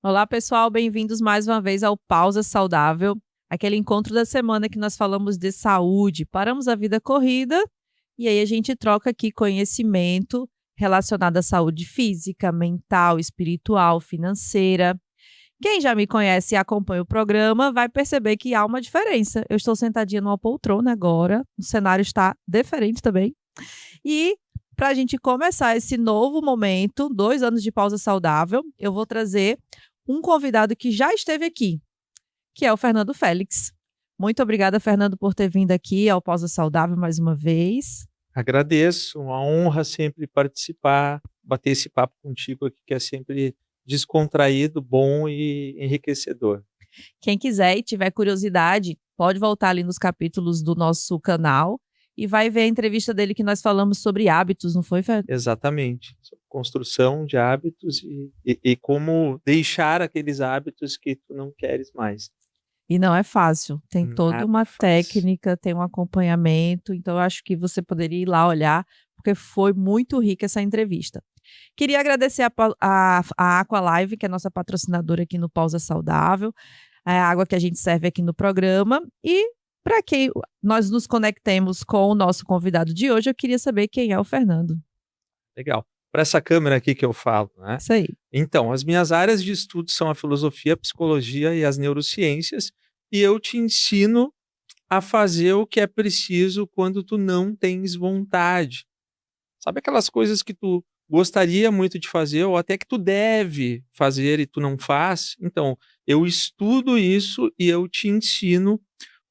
Olá, pessoal, bem-vindos mais uma vez ao Pausa Saudável, aquele encontro da semana que nós falamos de saúde, paramos a vida corrida e aí a gente troca aqui conhecimento relacionado à saúde física, mental, espiritual, financeira. Quem já me conhece e acompanha o programa vai perceber que há uma diferença. Eu estou sentadinha numa poltrona agora, o cenário está diferente também. E para a gente começar esse novo momento, 2 anos de pausa saudável, eu vou trazer um convidado que já esteve aqui, que é o Fernando Félix. Muito obrigada, Fernando, por ter vindo aqui ao Pausa Saudável mais uma vez. Agradeço, uma honra sempre participar, bater esse papo contigo aqui, que é sempre descontraído, bom e enriquecedor. Quem quiser e tiver curiosidade, pode voltar ali nos capítulos do nosso canal e vai ver a entrevista dele que nós falamos sobre hábitos, não foi, Fernando? Exatamente, construção de hábitos e como deixar aqueles hábitos que tu não queres mais. E não é fácil, tem toda Nada uma fácil. técnica, tem um acompanhamento, então eu acho que você poderia ir lá olhar, porque foi muito rica essa entrevista. Queria agradecer a Aqualive, que é a nossa patrocinadora aqui no Pausa Saudável, a água que a gente serve aqui no programa, e para que nós nos conectemos com o nosso convidado de hoje, eu queria saber quem é o Fernando. Legal. Para essa câmera aqui que eu falo, né? Isso aí. Então, as minhas áreas de estudo são a filosofia, a psicologia e as neurociências, e eu te ensino a fazer o que é preciso quando tu não tens vontade. Sabe aquelas coisas que tu gostaria muito de fazer ou até que tu deve fazer e tu não faz? Então, eu estudo isso e eu te ensino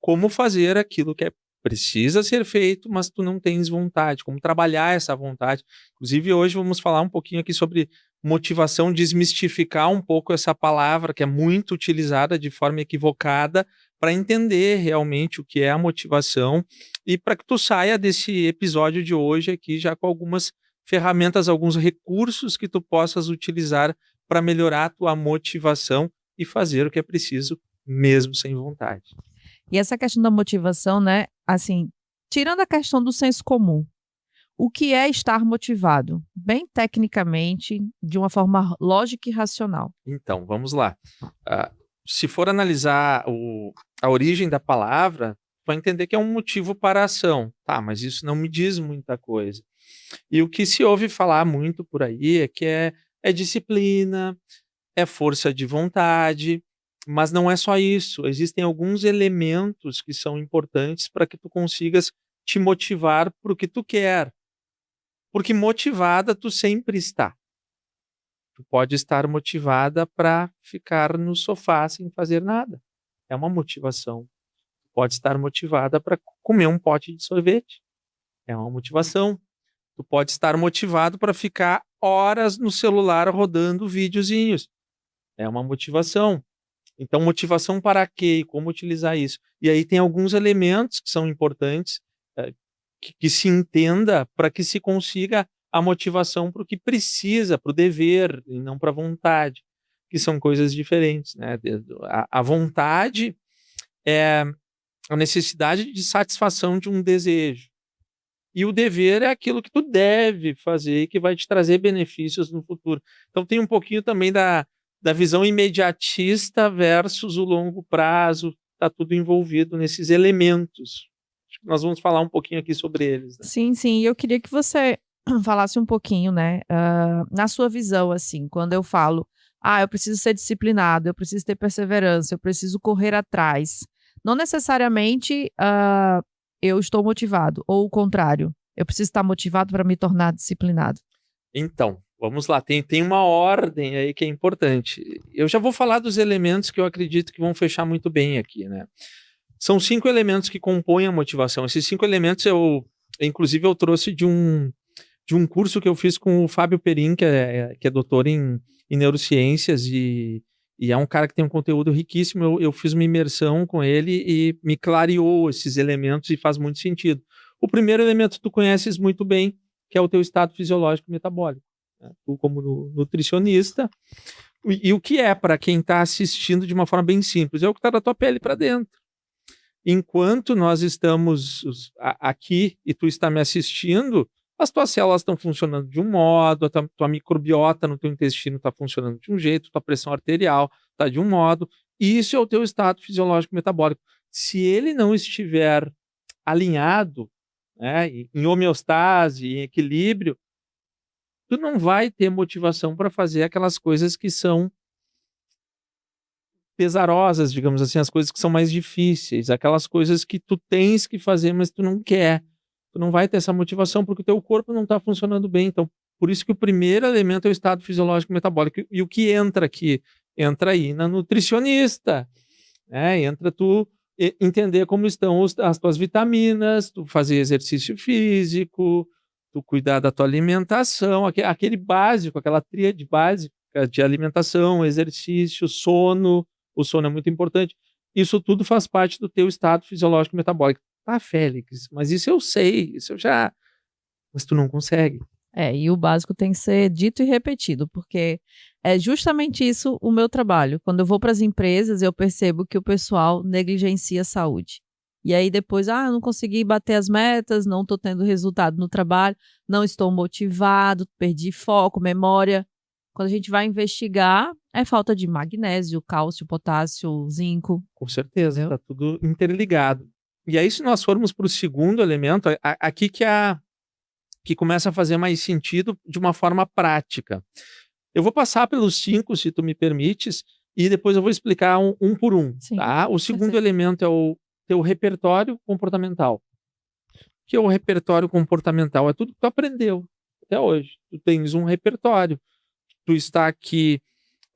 como fazer aquilo que precisa ser feito, mas tu não tens vontade, como trabalhar essa vontade. Inclusive, hoje vamos falar um pouquinho aqui sobre motivação, desmistificar um pouco essa palavra que é muito utilizada de forma equivocada para entender realmente o que é a motivação e para que tu saia desse episódio de hoje aqui já com algumas ferramentas, alguns recursos que tu possas utilizar para melhorar a tua motivação e fazer o que é preciso mesmo sem vontade. E essa questão da motivação, né, assim, tirando a questão do senso comum, o que é estar motivado? Bem tecnicamente, de uma forma lógica e racional. Então, vamos lá. Se for analisar a origem da palavra, vai entender que é um motivo para a ação. Tá, mas isso não me diz muita coisa. E o que se ouve falar muito por aí é que é disciplina, é força de vontade, mas não é só isso. Existem alguns elementos que são importantes para que tu consigas te motivar para o que tu quer. Porque motivada tu sempre está. Tu pode estar motivada para ficar no sofá sem fazer nada. É uma motivação. Tu pode estar motivada para comer um pote de sorvete. É uma motivação. Tu pode estar motivado para ficar horas no celular rodando videozinhos. É uma motivação. Então, motivação para quê e como utilizar isso? E aí tem alguns elementos que são importantes que se entenda para que se consiga a motivação para o que precisa, para o dever e não para a vontade, que são coisas diferentes, né? A vontade é a necessidade de satisfação de um desejo. E o dever é aquilo que tu deve fazer e que vai te trazer benefícios no futuro. Então tem um pouquinho também da visão imediatista versus o longo prazo, está tudo envolvido nesses elementos. Acho que nós vamos falar um pouquinho aqui sobre eles. Né? Sim, sim. E eu queria que você falasse um pouquinho, né, na sua visão, assim, quando eu falo, eu preciso ser disciplinado, eu preciso ter perseverança, eu preciso correr atrás. Não necessariamente eu estou motivado, ou o contrário, eu preciso estar motivado para me tornar disciplinado. Então, vamos lá, tem uma ordem aí que é importante. Eu já vou falar dos elementos que eu acredito que vão fechar muito bem aqui, né? São 5 elementos que compõem a motivação. Esses 5 elementos inclusive eu trouxe de um curso que eu fiz com o Fábio Perin, que é doutor em neurociências e é um cara que tem um conteúdo riquíssimo. Eu fiz uma imersão com ele e me clareou esses elementos e faz muito sentido. O primeiro elemento tu conheces muito bem, que é o teu estado fisiológico e metabólico. né? Tu como nutricionista. E o que é para quem está assistindo de uma forma bem simples? É o que está da tua pele para dentro. Enquanto nós estamos aqui e tu está me assistindo, as tuas células estão funcionando de um modo, a tua microbiota no teu intestino está funcionando de um jeito, tua pressão arterial está de um modo, e isso é o teu estado fisiológico metabólico. Se ele não estiver alinhado, né, em homeostase, em equilíbrio, tu não vai ter motivação para fazer aquelas coisas que são pesarosas, digamos assim, as coisas que são mais difíceis, aquelas coisas que tu tens que fazer, mas tu não quer. Tu não vai ter essa motivação porque o teu corpo não está funcionando bem. Então, por isso que o primeiro elemento é o estado fisiológico metabólico. E o que entra aqui? Entra aí na nutricionista, né? Entra tu entender como estão as tuas vitaminas, tu fazer exercício físico, tu cuidar da tua alimentação, aquele básico, aquela tríade básica de alimentação, exercício, sono. O sono é muito importante. Isso tudo faz parte do teu estado fisiológico metabólico. Tá, Félix, mas isso eu sei, isso eu já... Mas tu não consegue. E o básico tem que ser dito e repetido, porque é justamente isso o meu trabalho. Quando eu vou para as empresas, eu percebo que o pessoal negligencia a saúde. E aí depois, eu não consegui bater as metas, não estou tendo resultado no trabalho, não estou motivado, perdi foco, memória. Quando a gente vai investigar, é falta de magnésio, cálcio, potássio, zinco. Com certeza, está tudo interligado. E aí, se nós formos para o segundo elemento, aqui que começa a fazer mais sentido de uma forma prática. Eu vou passar pelos 5, se tu me permites, e depois eu vou explicar um por um. Sim, tá? O segundo elemento é o teu repertório comportamental. O que é o repertório comportamental? É tudo que tu aprendeu até hoje. Tu tens um repertório. Tu está aqui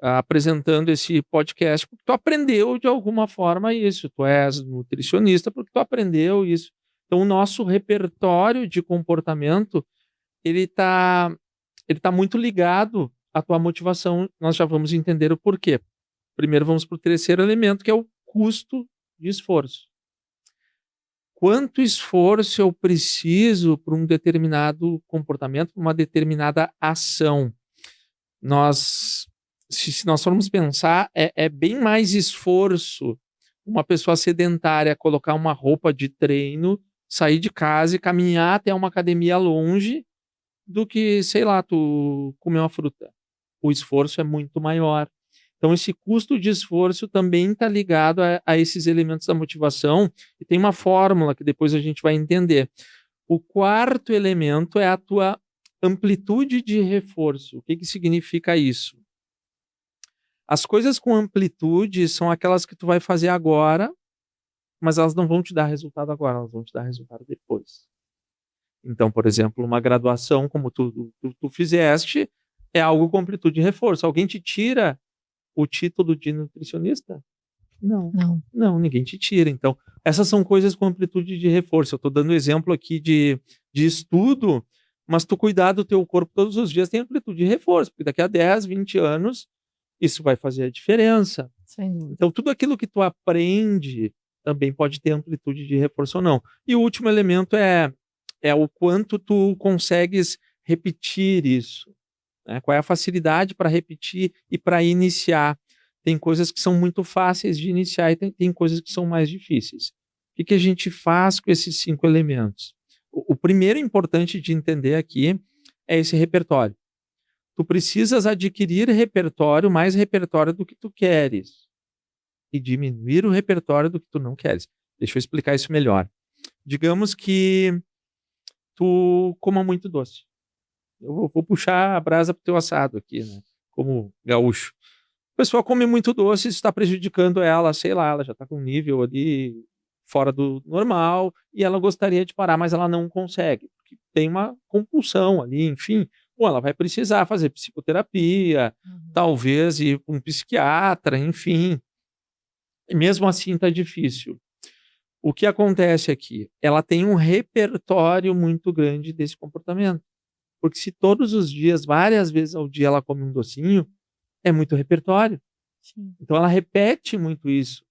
apresentando esse podcast porque tu aprendeu de alguma forma isso. Tu és nutricionista porque tu aprendeu isso. Então, o nosso repertório de comportamento, ele tá muito ligado à tua motivação. Nós já vamos entender o porquê. Primeiro, vamos para o terceiro elemento, que é o custo de esforço. Quanto esforço eu preciso para um determinado comportamento, para uma determinada ação? Se nós formos pensar, é bem mais esforço uma pessoa sedentária colocar uma roupa de treino, sair de casa e caminhar até uma academia longe do que, sei lá, tu comer uma fruta. O esforço é muito maior. Então, esse custo de esforço também está ligado a esses elementos da motivação, e tem uma fórmula que depois a gente vai entender. O quarto elemento é a tua amplitude de reforço. O que significa isso? As coisas com amplitude são aquelas que tu vai fazer agora, mas elas não vão te dar resultado agora, elas vão te dar resultado depois. Então, por exemplo, uma graduação como tu fizeste é algo com amplitude de reforço. Alguém te tira o título de nutricionista? Não, ninguém te tira. Então, essas são coisas com amplitude de reforço. Eu estou dando exemplo aqui de estudo, mas tu cuidar do teu corpo todos os dias tem amplitude de reforço, porque daqui a 10, 20 anos isso vai fazer a diferença. Então, tudo aquilo que tu aprende também pode ter amplitude de reforço ou não. E o último elemento é o quanto tu consegues repetir isso. Né? Qual é a facilidade para repetir e para iniciar? Tem coisas que são muito fáceis de iniciar e tem coisas que são mais difíceis. O que a gente faz com esses 5 elementos? O primeiro importante de entender aqui é esse repertório. Tu precisas adquirir repertório, mais repertório do que tu queres, e diminuir o repertório do que tu não queres. Deixa eu explicar isso melhor. Digamos que tu coma muito doce. Eu vou puxar a brasa pro teu assado aqui, né? Como gaúcho. A pessoa come muito doce, isso está prejudicando ela, sei lá, ela já está com um nível ali fora do normal e ela gostaria de parar, mas ela não consegue, porque tem uma compulsão ali, enfim. Ou ela vai precisar fazer psicoterapia, talvez ir para um psiquiatra, enfim. E mesmo assim está difícil. O que acontece aqui? Ela tem um repertório muito grande desse comportamento. Porque se todos os dias, várias vezes ao dia, ela come um docinho, é muito repertório. Sim. Então ela repete muito isso.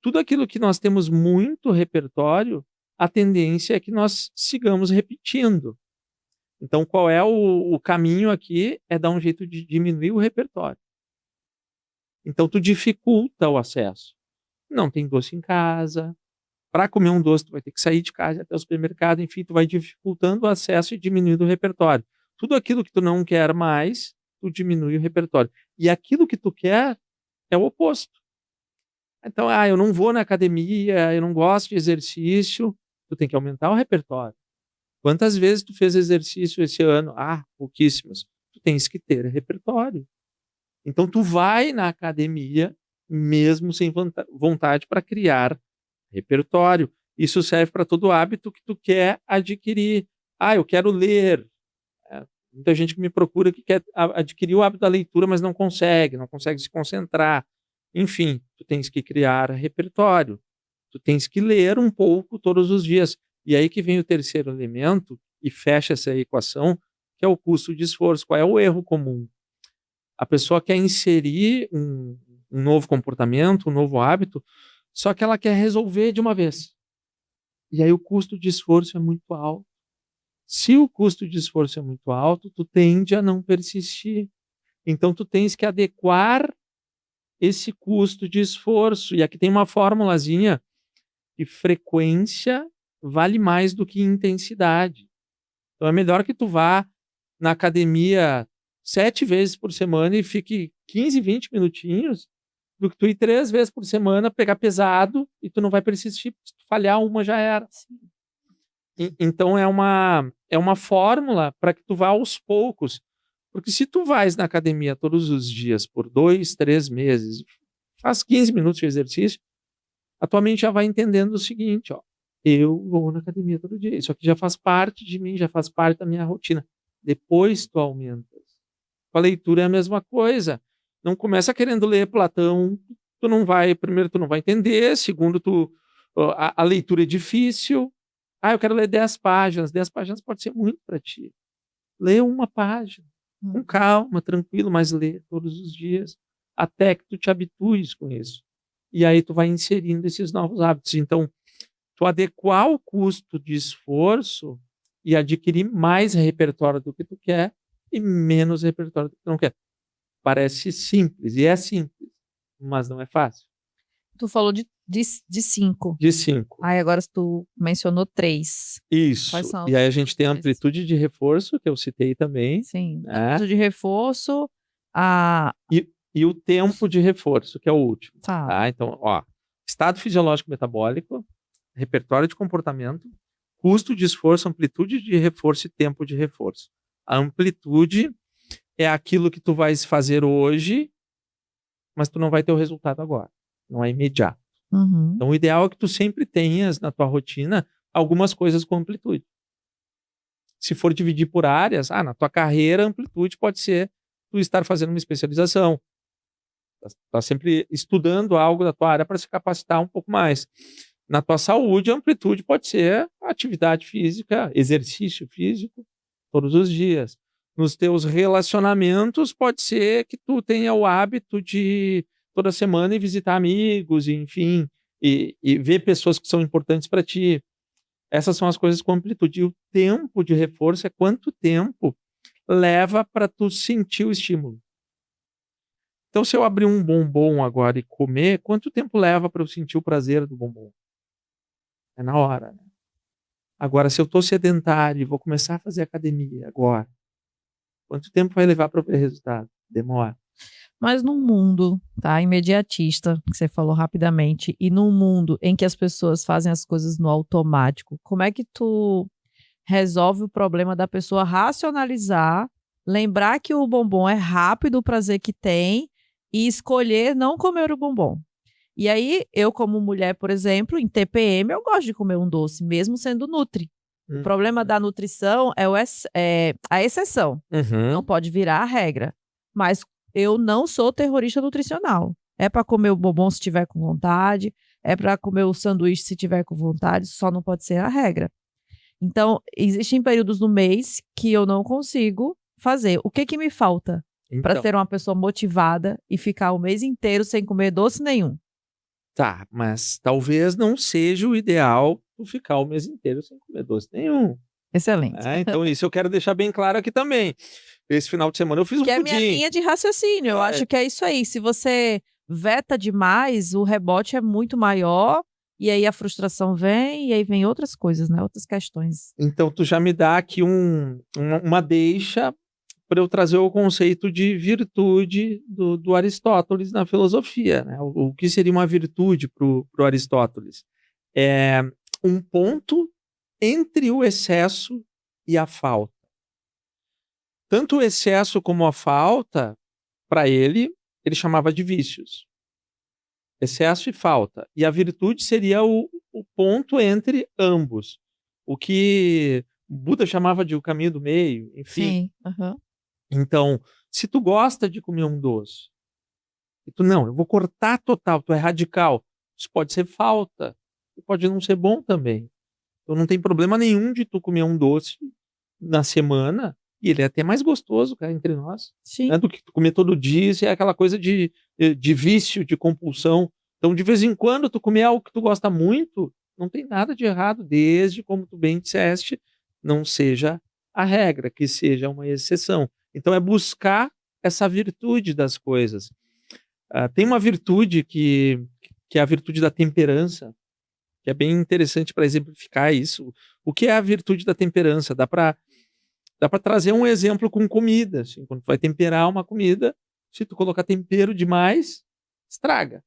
Tudo aquilo que nós temos muito repertório, a tendência é que nós sigamos repetindo. Então, qual é o caminho aqui? É dar um jeito de diminuir o repertório. Então, tu dificulta o acesso. Não tem doce em casa. Para comer um doce, tu vai ter que sair de casa até o supermercado. Enfim, tu vai dificultando o acesso e diminuindo o repertório. Tudo aquilo que tu não quer mais, tu diminui o repertório. E aquilo que tu quer é o oposto. Então, eu não vou na academia, eu não gosto de exercício. Tu tem que aumentar o repertório. Quantas vezes tu fez exercício esse ano? Pouquíssimas. Tu tens que ter repertório. Então, tu vai na academia mesmo sem vontade para criar repertório. Isso serve para todo hábito que tu quer adquirir. Eu quero ler. Muita gente que me procura que quer adquirir o hábito da leitura, mas não consegue se concentrar. Enfim, tu tens que criar repertório. Tu tens que ler um pouco todos os dias. E aí que vem o terceiro elemento e fecha essa equação, que é o custo de esforço. Qual é o erro comum? A pessoa quer inserir um novo comportamento, um novo hábito, só que ela quer resolver de uma vez. E aí o custo de esforço é muito alto. Se o custo de esforço é muito alto, tu tende a não persistir. Então tu tens que adequar esse custo de esforço. E aqui tem uma formulazinha que frequência vale mais do que intensidade. Então é melhor que tu vá na academia 7 vezes por semana e fique 15, 20 minutinhos, do que tu ir 3 vezes por semana, pegar pesado e tu não vai persistir. Se tu falhar uma, já era. Então é uma fórmula para que tu vá aos poucos. Porque se tu vais na academia todos os dias por 2, 3 meses, faz 15 minutos de exercício, a tua mente já vai entendendo o seguinte, eu vou na academia todo dia. Isso aqui já faz parte de mim, já faz parte da minha rotina. Depois tu aumentas. Com a leitura é a mesma coisa. Não começa querendo ler Platão, primeiro tu não vai entender, segundo a leitura é difícil. Eu quero ler 10 páginas. 10 páginas pode ser muito para ti. Lê uma página, com calma, tranquilo, mas lê todos os dias, até que tu te habitues com isso. E aí tu vai inserindo esses novos hábitos. Então, tu adequar o custo de esforço e adquirir mais repertório do que tu quer e menos repertório do que tu não quer. Parece simples, e é simples, mas não é fácil. Tu falou de 5. De 5. Agora tu mencionou 3. Isso. Quais são? E aí a gente tem a amplitude de reforço, que eu citei também. Sim. Né? Amplitude de reforço. E o tempo de reforço, que é o último. Tá? Então, estado fisiológico metabólico, repertório de comportamento, custo de esforço, amplitude de reforço e tempo de reforço. A amplitude é aquilo que tu vais fazer hoje, mas tu não vai ter o resultado agora. Não é imediato. Uhum. Então, o ideal é que tu sempre tenhas na tua rotina algumas coisas com amplitude. Se for dividir por áreas, na tua carreira, a amplitude pode ser tu estar fazendo uma especialização. Tá sempre estudando algo da tua área para se capacitar um pouco mais. Na tua saúde, a amplitude pode ser atividade física, exercício físico, todos os dias. Nos teus relacionamentos, pode ser que tu tenha o hábito de toda semana ir visitar amigos, enfim, e ver pessoas que são importantes para ti. Essas são as coisas com amplitude. E o tempo de reforço é quanto tempo leva para tu sentir o estímulo. Então, se eu abrir um bombom agora e comer, quanto tempo leva para eu sentir o prazer do bombom? É na hora. Né? Agora, se eu estou sedentário e vou começar a fazer academia agora, quanto tempo vai levar para ver resultado? Demora. Mas num mundo, imediatista, que você falou rapidamente, e num mundo em que as pessoas fazem as coisas no automático, como é que tu resolve o problema da pessoa racionalizar, lembrar que o bombom é rápido, o prazer que tem, e escolher não comer o bombom? E aí, eu como mulher, por exemplo, em TPM, eu gosto de comer um doce, mesmo sendo nutri. O problema da nutrição é a exceção. Não pode virar a regra. Mas eu não sou terrorista nutricional. É para comer o bombom se tiver com vontade, é para comer o sanduíche se tiver com vontade, só não pode ser a regra. Então, existem períodos no mês que eu não consigo fazer. O que me falta para ser uma pessoa motivada e ficar o mês inteiro sem comer doce nenhum? Mas talvez não seja o ideal tu ficar o mês inteiro sem comer doce nenhum. Excelente. Então isso eu quero deixar bem claro aqui também. Esse final de semana eu fiz um Que é a minha pudim. linha de raciocínio. Eu acho que é isso aí. Se você veta demais, o rebote é muito maior, e aí a frustração vem, e aí vem outras coisas, né? Outras questões. Então tu já me dá aqui uma deixa para eu trazer o conceito de virtude do Aristóteles na filosofia, né? O que seria uma virtude para o Aristóteles? É um ponto entre o excesso e a falta. Tanto o excesso como a falta, para ele chamava de vícios. Excesso e falta. E a virtude seria o ponto entre ambos. O que Buda chamava de o caminho do meio, enfim. Sim. Uhum. Então, se tu gosta de comer um doce, e tu não, eu vou cortar total, tu é radical, isso pode ser falta, e pode não ser bom também. Então não tem problema nenhum de tu comer um doce na semana, e ele é até mais gostoso, cara, entre nós, Sim. né, do que tu comer todo dia, isso é aquela coisa de vício, de compulsão. Então, de vez em quando, tu comer algo que tu gosta muito, não tem nada de errado, desde, como tu bem disseste, não seja a regra, que seja uma exceção. Então, é buscar essa virtude das coisas. Tem uma virtude que é a virtude da temperança, que é bem interessante para exemplificar isso. O que é a virtude da temperança? Dá para trazer um exemplo com comida. Assim, quando tu vai temperar uma comida, se tu colocar tempero demais, estraga.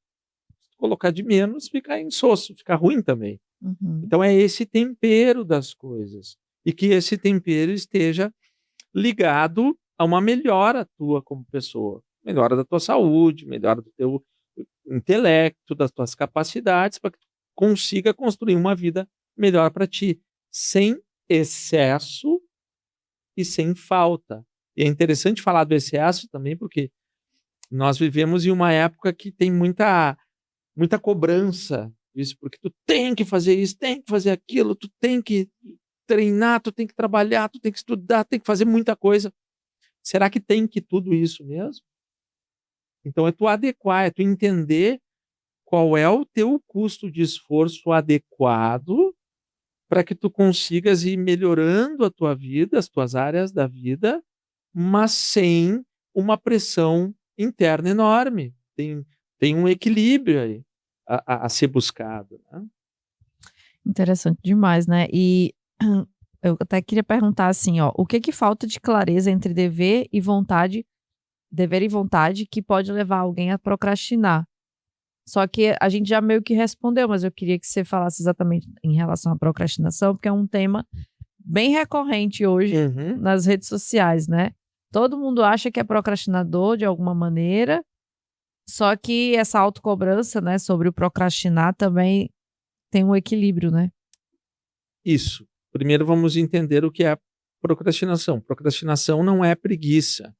Se tu colocar de menos, fica insosso, fica ruim também. Uhum. Então é esse tempero das coisas. E que esse tempero esteja ligado a uma melhora tua como pessoa. Melhora da tua saúde, melhora do teu intelecto, das tuas capacidades, para que tu consiga construir uma vida melhor para ti, sem excesso e sem falta. E é interessante falar do excesso também, porque nós vivemos em uma época que tem muita cobrança disso, porque tu tem que fazer isso, tem que fazer aquilo, tu tem que treinar, tu tem que trabalhar, tu tem que estudar, tem que fazer muita coisa. Será que tem que tudo isso mesmo? Então é tu adequar, é tu entender qual é o teu custo de esforço adequado para que tu consigas ir melhorando a tua vida, as tuas áreas da vida, mas sem uma pressão interna enorme. Tem um equilíbrio aí a ser buscado, né? Interessante demais, né? E eu até queria perguntar assim, ó, o que que falta de clareza entre dever e vontade que pode levar alguém a procrastinar? Só que a gente já meio que respondeu, mas eu queria que você falasse exatamente em relação à procrastinação, porque é um tema bem recorrente hoje Uhum. nas redes sociais, né? Todo mundo acha que é procrastinador de alguma maneira, só que essa autocobrança, né, sobre o procrastinar também tem um equilíbrio, né? Isso. Primeiro vamos entender o que é procrastinação. Procrastinação não é preguiça.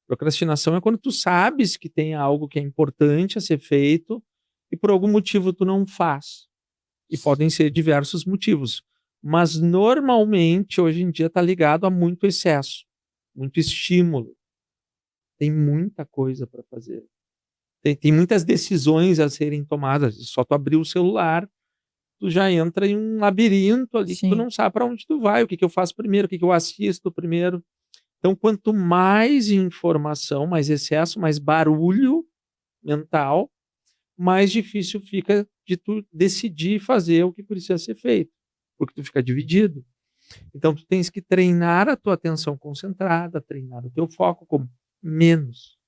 Procrastinação é quando tu sabes que tem algo que é importante a ser feito e por algum motivo tu não faz. E podem ser diversos motivos. Mas normalmente, hoje em dia, está ligado a muito excesso, muito estímulo. Tem muita coisa para fazer. Tem muitas decisões a serem tomadas. Só tu abrir o celular, tu já entra em um labirinto ali que tu Sim. não sabe para onde tu vai, o que que eu faço primeiro, o que que eu assisto primeiro. Então, quanto mais informação, mais excesso, mais barulho mental, mais difícil fica de tu decidir fazer o que precisa ser feito, porque tu fica dividido. Então, tu tens que treinar a tua atenção concentrada, treinar o teu foco como menos.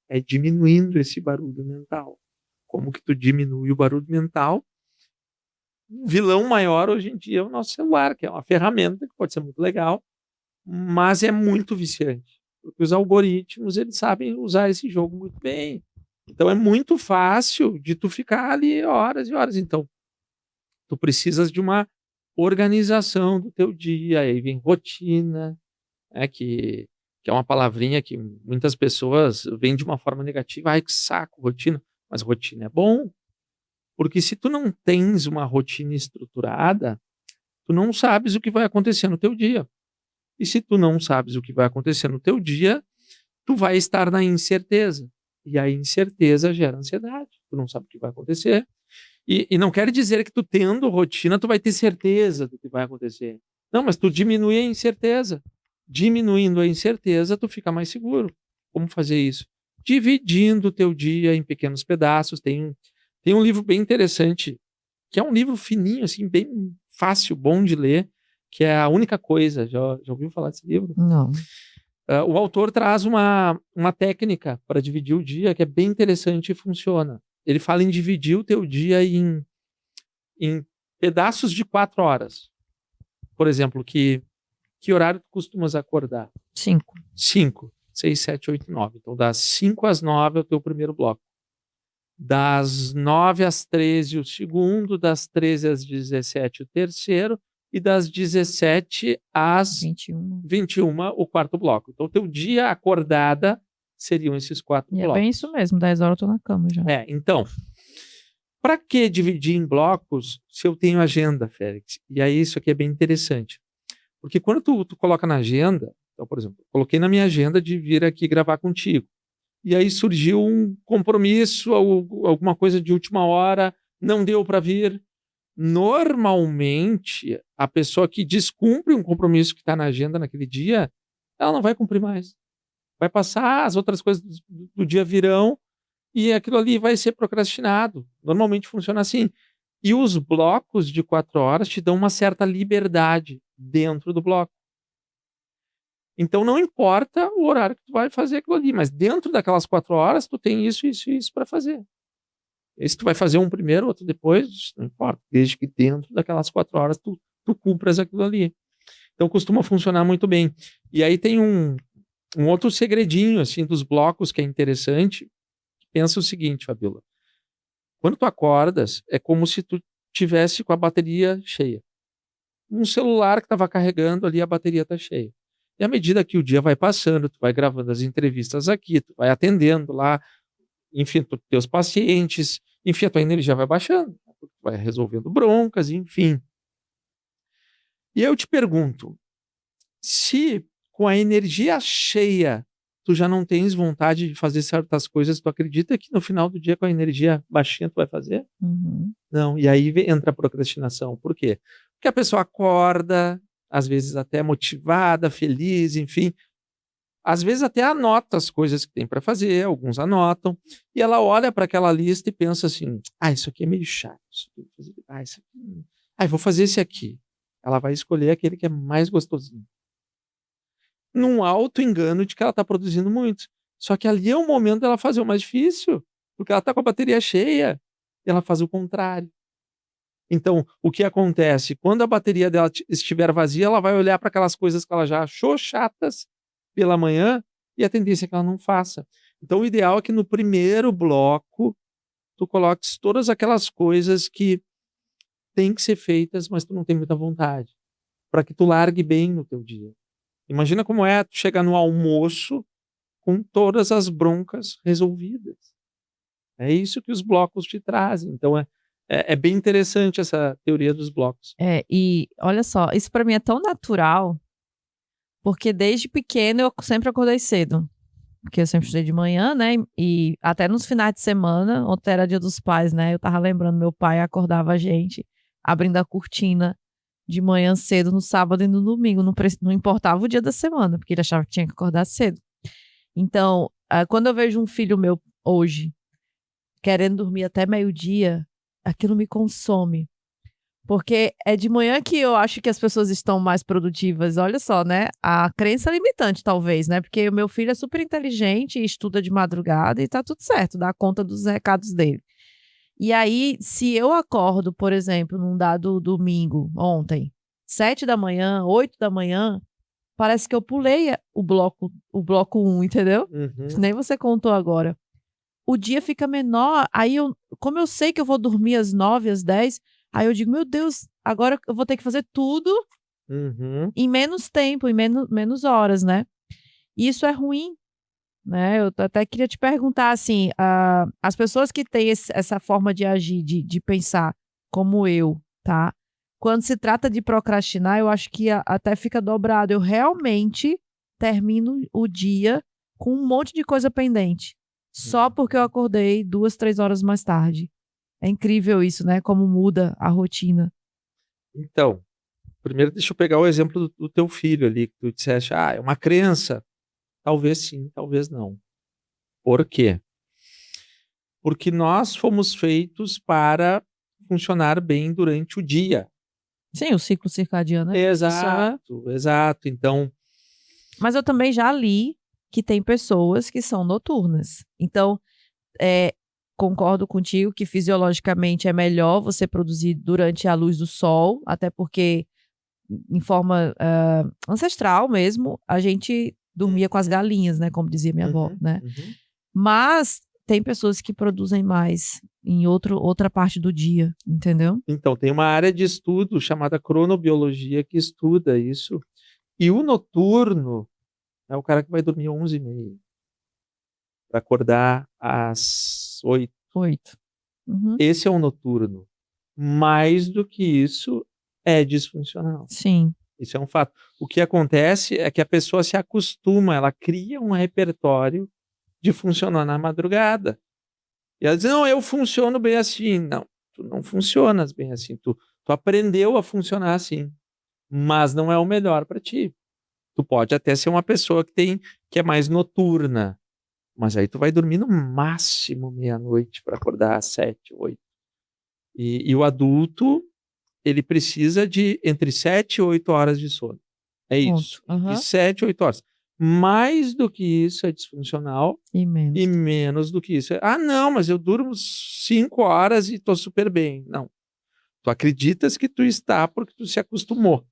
É diminuindo esse barulho mental. Como que tu diminui o barulho mental? Um vilão maior hoje em dia é o nosso celular, que é uma ferramenta que pode ser muito legal, mas é muito viciante. Porque os algoritmos, eles sabem usar esse jogo muito bem. Então é muito fácil de tu ficar ali horas e horas. Então, tu precisas de uma organização do teu dia, aí vem rotina, né, que é uma palavrinha que muitas pessoas veem de uma forma negativa. Ai, que saco, rotina. Mas rotina é bom, porque se tu não tens uma rotina estruturada, tu não sabes o que vai acontecer no teu dia. E se tu não sabes o que vai acontecer no teu dia, tu vai estar na incerteza. E a incerteza gera ansiedade. Tu não sabe o que vai acontecer. E não quer dizer que tu tendo rotina, tu vai ter certeza do que vai acontecer. Não, mas tu diminui a incerteza. Diminuindo a incerteza, tu fica mais seguro. Como fazer isso? Dividindo o teu dia em pequenos pedaços. Tem um livro bem interessante, que é um livro fininho, assim, bem fácil, bom de ler, que é A Única Coisa. Já ouviu falar desse livro? Não. O autor traz uma técnica para dividir o dia que é bem interessante e funciona. Ele fala em dividir o teu dia em pedaços de 4 horas. Por exemplo, que horário tu costumas acordar? 5. 5, 6, 7, 8, 9. Então, das 5 às 9 é o teu primeiro bloco. Das 9 às 13 o segundo, das 13 às 17 o terceiro, e das 17 às 21 o quarto bloco. Então, o teu dia acordada seriam esses 4 blocos. É bem isso mesmo, 10 horas eu tô na cama já. Então, para que dividir em blocos se eu tenho agenda, Félix? E aí isso aqui é bem interessante. Porque quando tu coloca na agenda, então, por exemplo, coloquei na minha agenda de vir aqui gravar contigo. E aí surgiu um compromisso, alguma coisa de última hora, não deu para vir. Normalmente, a pessoa que descumpre um compromisso que está na agenda naquele dia, ela não vai cumprir mais. Vai passar, as outras coisas do dia virão e aquilo ali vai ser procrastinado. Normalmente funciona assim. E os blocos de 4 horas te dão uma certa liberdade dentro do bloco. Então não importa o horário que tu vai fazer aquilo ali, mas dentro daquelas 4 horas tu tem isso, isso e isso para fazer. E se tu vai fazer um primeiro, outro depois, não importa, desde que dentro daquelas 4 horas tu cumpras aquilo ali. Então costuma funcionar muito bem. E aí tem um outro segredinho assim dos blocos que é interessante. Pensa o seguinte, Fabiola. Quando tu acordas, é como se tu tivesse com a bateria cheia. Um celular que estava carregando ali, a bateria está cheia. E à medida que o dia vai passando, tu vai gravando as entrevistas aqui, tu vai atendendo lá, enfim, teus pacientes, enfim, a tua energia vai baixando, tu vai resolvendo broncas, enfim. E aí eu te pergunto, se com a energia cheia tu já não tens vontade de fazer certas coisas, tu acredita que no final do dia com a energia baixinha tu vai fazer? Uhum. Não, e aí entra a procrastinação. Por quê? Porque a pessoa acorda, às vezes até motivada, feliz, enfim. Às vezes até anota as coisas que tem para fazer, alguns anotam, e ela olha para aquela lista e pensa assim, isso aqui é meio chato, isso aqui, vou fazer esse aqui. Ela vai escolher aquele que é mais gostosinho. Num auto-engano de que ela está produzindo muito. Só que ali é o momento dela fazer o mais difícil, porque ela está com a bateria cheia, e ela faz o contrário. Então, o que acontece? Quando a bateria dela estiver vazia, ela vai olhar para aquelas coisas que ela já achou chatas pela manhã, e a tendência é que ela não faça. Então, o ideal é que no primeiro bloco, tu coloques todas aquelas coisas que têm que ser feitas, mas tu não tem muita vontade, para que tu largue bem no teu dia. Imagina como é tu chegar no almoço com todas as broncas resolvidas. É isso que os blocos te trazem. Então, é bem interessante essa teoria dos blocos. E olha só, isso para mim é tão natural, porque desde pequeno eu sempre acordei cedo. Porque eu sempre estudei de manhã, né? E até nos finais de semana, ontem era dia dos pais, né? Eu tava lembrando, meu pai acordava a gente, abrindo a cortina de manhã cedo no sábado e no domingo. Não importava o dia da semana, porque ele achava que tinha que acordar cedo. Então, quando eu vejo um filho meu hoje querendo dormir até meio-dia, aquilo me consome. Porque é de manhã que eu acho que as pessoas estão mais produtivas. Olha só, né? A crença limitante, talvez, né? Porque o meu filho é super inteligente, estuda de madrugada e tá tudo certo, dá conta dos recados dele. E aí, se eu acordo, por exemplo, num dado domingo, ontem, 7 da manhã, 8 da manhã, parece que eu pulei o bloco 1, entendeu? Uhum. Nem você contou agora. O dia fica menor, aí como eu sei que eu vou dormir às 9, às 10, aí eu digo, meu Deus, agora eu vou ter que fazer tudo em menos tempo, em menos horas, né? E isso é ruim, né? Eu até queria te perguntar, assim, as pessoas que têm essa forma de agir, de pensar como eu, tá? Quando se trata de procrastinar, eu acho que até fica dobrado. Eu realmente termino o dia com um monte de coisa pendente, só porque eu acordei 2, 3 horas mais tarde. É incrível isso, né? Como muda a rotina. Então, Primeiro, deixa eu pegar o exemplo do teu filho ali, que tu disseste, é uma crença. Talvez sim, talvez não. Por quê? Porque nós fomos feitos para funcionar bem durante o dia. Sim, o ciclo circadiano é isso, Exato. Então, mas eu também já li que tem pessoas que são noturnas. Então, concordo contigo que fisiologicamente é melhor você produzir durante a luz do sol, até porque, em forma ancestral mesmo, a gente dormia com as galinhas, né? Como dizia minha avó, né? Mas tem pessoas que produzem mais em outra parte do dia, entendeu? Então, tem uma área de estudo chamada cronobiologia que estuda isso. E o noturno é o cara que vai dormir 11h30 para acordar às 8. 8. Uhum. Esse é o noturno. Mais do que isso, é disfuncional. Sim. Isso é um fato. O que acontece é que a pessoa se acostuma, ela cria um repertório de funcionar na madrugada. E ela diz, não, eu funciono bem assim. Não, tu não funcionas bem assim. Tu aprendeu a funcionar assim, mas não é o melhor para ti. Tu pode até ser uma pessoa que é mais noturna, mas aí tu vai dormir no máximo meia-noite para acordar às 7, 8. E o adulto, ele precisa de entre 7 e 8 horas de sono. É isso. Uhum. De 7 a 8 horas. Mais do que isso é disfuncional E menos do que isso. Não, mas eu durmo 5 horas e estou super bem. Não. Tu acreditas que tu está porque tu se acostumou,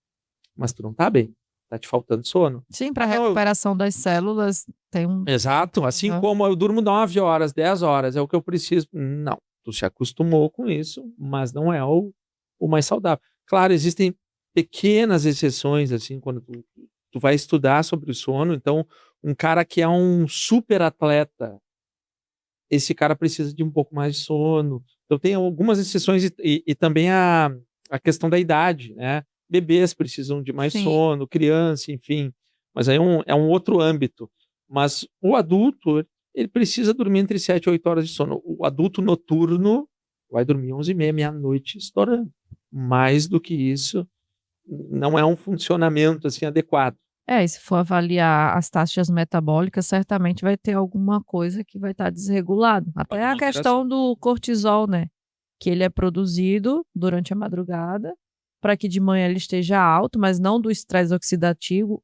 mas tu não está bem. Tá te faltando sono. Sim, para recuperação das células tem um... Exato. Assim como eu durmo 9 horas, 10 horas, é o que eu preciso. Não. Tu se acostumou com isso, mas não é o mais saudável. Claro, existem pequenas exceções, assim, quando tu vai estudar sobre o sono. Então, um cara que é um super atleta, esse cara precisa de um pouco mais de sono. Então, tem algumas exceções e também a questão da idade, né? Bebês precisam de mais sono, criança, enfim. Mas aí é um outro âmbito. Mas o adulto, ele precisa dormir entre 7 e 8 horas de sono. O adulto noturno vai dormir 11h30, meia-noite, estourando. Mais do que isso, não é um funcionamento assim adequado. E se for avaliar as taxas metabólicas, certamente vai ter alguma coisa que vai estar desregulado. Até a questão do cortisol, né? Que ele é produzido durante a madrugada para que de manhã ele esteja alto, mas não do estresse oxidativo,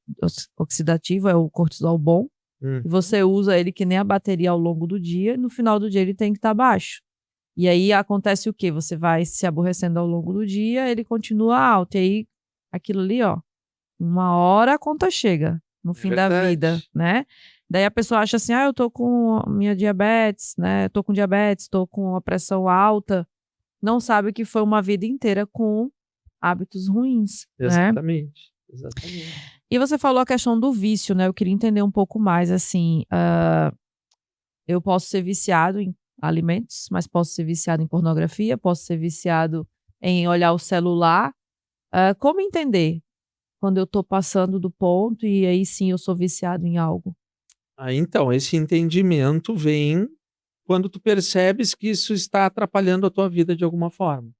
é o cortisol bom. E você usa ele que nem a bateria ao longo do dia, e no final do dia ele tem que estar baixo. E aí acontece o quê? Você vai se aborrecendo ao longo do dia, ele continua alto. E aí, aquilo ali, ó, uma hora a conta chega no fim da vida, né? Daí a pessoa acha assim, eu tô com minha diabetes, né? Tô com diabetes, tô com a pressão alta. Não sabe que foi uma vida inteira com hábitos ruins, Exatamente. né? Exatamente. E você falou a questão do vício, né? Eu queria entender um pouco mais, assim, eu posso ser viciado em alimentos, mas posso ser viciado em pornografia, posso ser viciado em olhar o celular. Como entender quando eu estou passando do ponto e aí sim eu sou viciado em algo? Então, esse entendimento vem quando tu percebes que isso está atrapalhando a tua vida de alguma forma.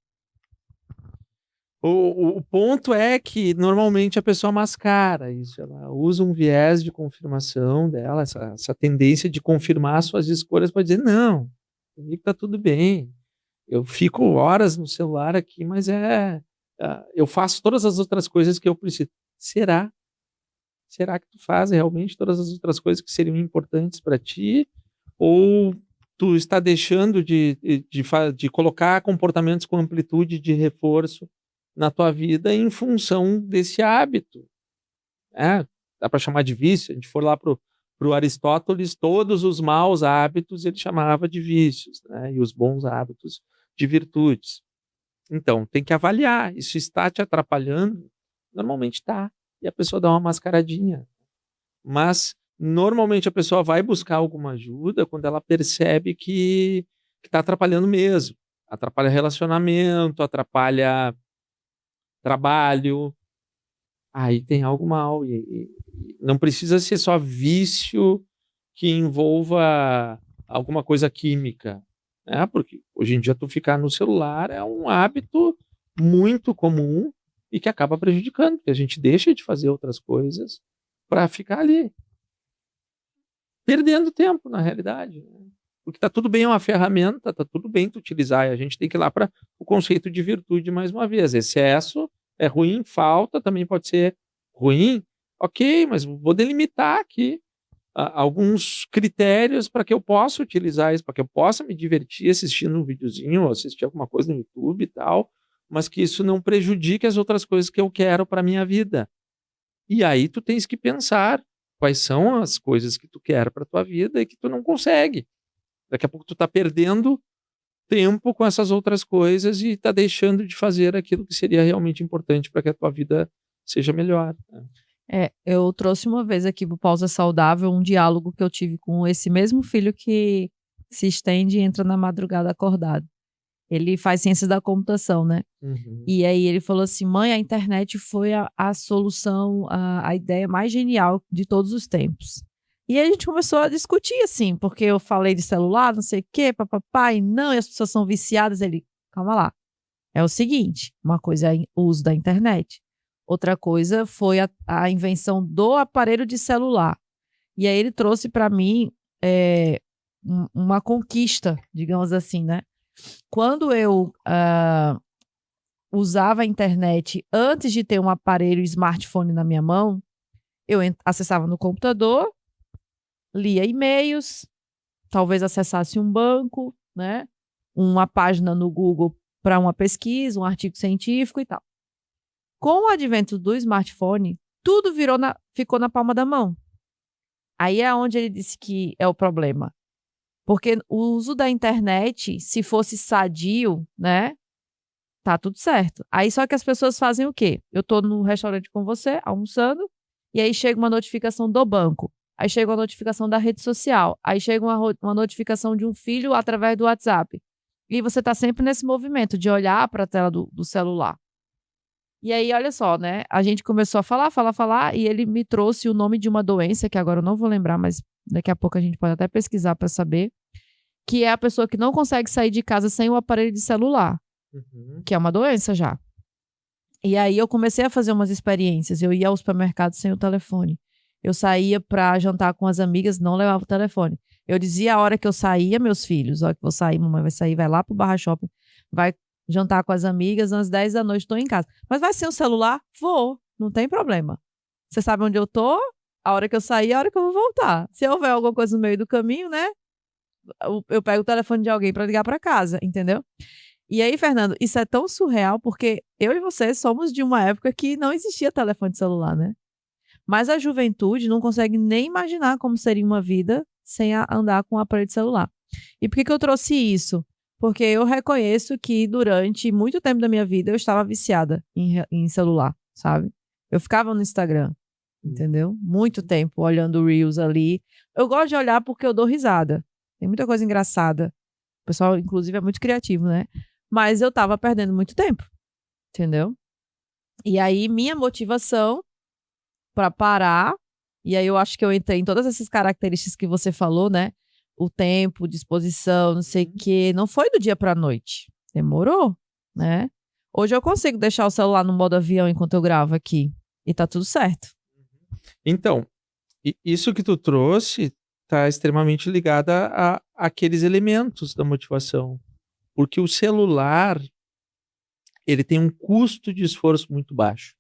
O ponto é que normalmente a pessoa mascara isso, ela usa um viés de confirmação dela, essa tendência de confirmar suas escolhas para dizer, não, comigo tá tudo bem, eu fico horas no celular aqui, mas eu faço todas as outras coisas que eu preciso. Será? Será que tu faz realmente todas as outras coisas que seriam importantes para ti? Ou tu está deixando de colocar comportamentos com amplitude de reforço na tua vida em função desse hábito? Dá para chamar de vício. A gente for lá para o Aristóteles, todos os maus hábitos ele chamava de vícios, né? E os bons hábitos de virtudes. Então, tem que avaliar. Isso está te atrapalhando? Normalmente está. E a pessoa dá uma mascaradinha. Mas, normalmente, a pessoa vai buscar alguma ajuda quando ela percebe que está atrapalhando mesmo. Atrapalha relacionamento, atrapalha trabalho. Aí tem algo mal. E não precisa ser só vício que envolva alguma coisa química, né? Porque hoje em dia tu ficar no celular é um hábito muito comum e que acaba prejudicando, porque a gente deixa de fazer outras coisas para ficar ali, perdendo tempo, na realidade, né? Porque tá tudo bem, é uma ferramenta, tá tudo bem tu utilizar, e a gente tem que ir lá para o conceito de virtude mais uma vez. Excesso é ruim, falta também pode ser ruim, ok, mas vou delimitar aqui alguns critérios para que eu possa utilizar isso, para que eu possa me divertir assistindo um videozinho, ou assistir alguma coisa no YouTube e tal, mas que isso não prejudique as outras coisas que eu quero para minha vida. E aí tu tens que pensar quais são as coisas que tu quer para tua vida e que tu não consegue. Daqui a pouco tu tá perdendo tempo com essas outras coisas e tá deixando de fazer aquilo que seria realmente importante para que a tua vida seja melhor, né? Eu trouxe uma vez aqui pro Pausa Saudável um diálogo que eu tive com esse mesmo filho que se estende e entra na madrugada acordado. Ele faz ciências da computação, né? Uhum. E aí ele falou assim: mãe, a internet foi a solução, a ideia mais genial de todos os tempos. E aí a gente começou a discutir, assim, porque eu falei de celular, não sei o quê, papapá, e não, e as pessoas são viciadas. Ele, calma lá, é o seguinte, uma coisa é o uso da internet, outra coisa foi a invenção do aparelho de celular. E aí ele trouxe para mim uma conquista, digamos assim, né? Quando eu usava a internet antes de ter um aparelho smartphone na minha mão, eu acessava no computador, lia e-mails, talvez acessasse um banco, né? Uma página no Google para uma pesquisa, um artigo científico e tal. Com o advento do smartphone, tudo ficou na palma da mão. Aí é onde ele disse que é o problema. Porque o uso da internet, se fosse sadio, né? Tá tudo certo. Aí só que as pessoas fazem o quê? Eu tô no restaurante com você, almoçando, e aí chega uma notificação do banco. Aí chega uma notificação da rede social. Aí chega uma notificação de um filho através do WhatsApp. E você tá sempre nesse movimento de olhar para a tela do celular. E aí, olha só, né? A gente começou a falar, e ele me trouxe o nome de uma doença, que agora eu não vou lembrar, mas daqui a pouco a gente pode até pesquisar para saber, que é a pessoa que não consegue sair de casa sem o aparelho de celular, que é uma doença já. E aí eu comecei a fazer umas experiências. Eu ia ao supermercado sem o telefone. Eu saía para jantar com as amigas, não levava o telefone. Eu dizia a hora que eu saía, meus filhos, a hora que vou sair, mamãe vai sair, vai lá pro Barra Shopping, vai jantar com as amigas, às 10 da noite estou em casa. Mas vai sem o celular? Vou, não tem problema. Você sabe onde eu tô? A hora que eu sair, a hora que eu vou voltar. Se houver alguma coisa no meio do caminho, né? Eu pego o telefone de alguém para ligar para casa, entendeu? E aí, Fernando, isso é tão surreal porque eu e você somos de uma época que não existia telefone celular, né? Mas a juventude não consegue nem imaginar como seria uma vida sem andar com o aparelho de celular. E por que eu trouxe isso? Porque eu reconheço que durante muito tempo da minha vida eu estava viciada em celular, sabe? Eu ficava no Instagram, entendeu? Muito tempo olhando Reels ali. Eu gosto de olhar porque eu dou risada. Tem muita coisa engraçada. O pessoal, inclusive, é muito criativo, né? Mas eu tava perdendo muito tempo, entendeu? E aí, minha motivação para parar, e aí eu acho que eu entrei em todas essas características que você falou, né? O tempo, disposição, não sei o quê. Não foi do dia para a noite. Demorou, né? Hoje eu consigo deixar o celular no modo avião enquanto eu gravo aqui. E tá tudo certo. Então, isso que tu trouxe está extremamente ligada a aqueles elementos da motivação. Porque o celular, ele tem um custo de esforço muito baixo.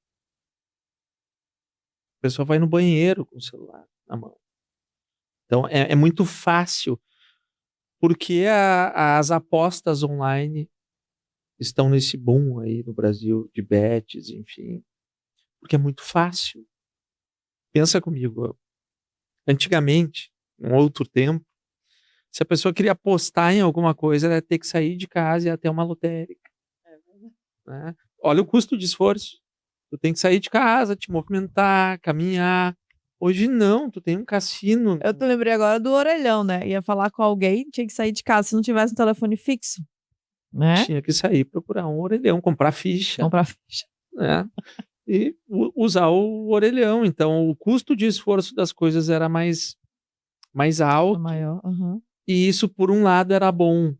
A pessoa vai no banheiro com o celular na mão. Então, é muito fácil, porque as apostas online estão nesse boom aí no Brasil, de bets, enfim, porque é muito fácil. Pensa comigo, antigamente, em outro tempo, se a pessoa queria apostar em alguma coisa, ela ia ter que sair de casa e ir até uma lotérica. Né? Olha o custo de esforço. Tu tem que sair de casa, te movimentar, caminhar. Hoje não, tu tem um cassino. Eu te lembrei agora do orelhão, né? Ia falar com alguém, tinha que sair de casa se não tivesse um telefone fixo, né? Tinha que sair, procurar um orelhão, comprar ficha. Comprar ficha. Né? E usar o orelhão. Então, o custo de esforço das coisas era mais alto. Maior, E isso, por um lado, era bom.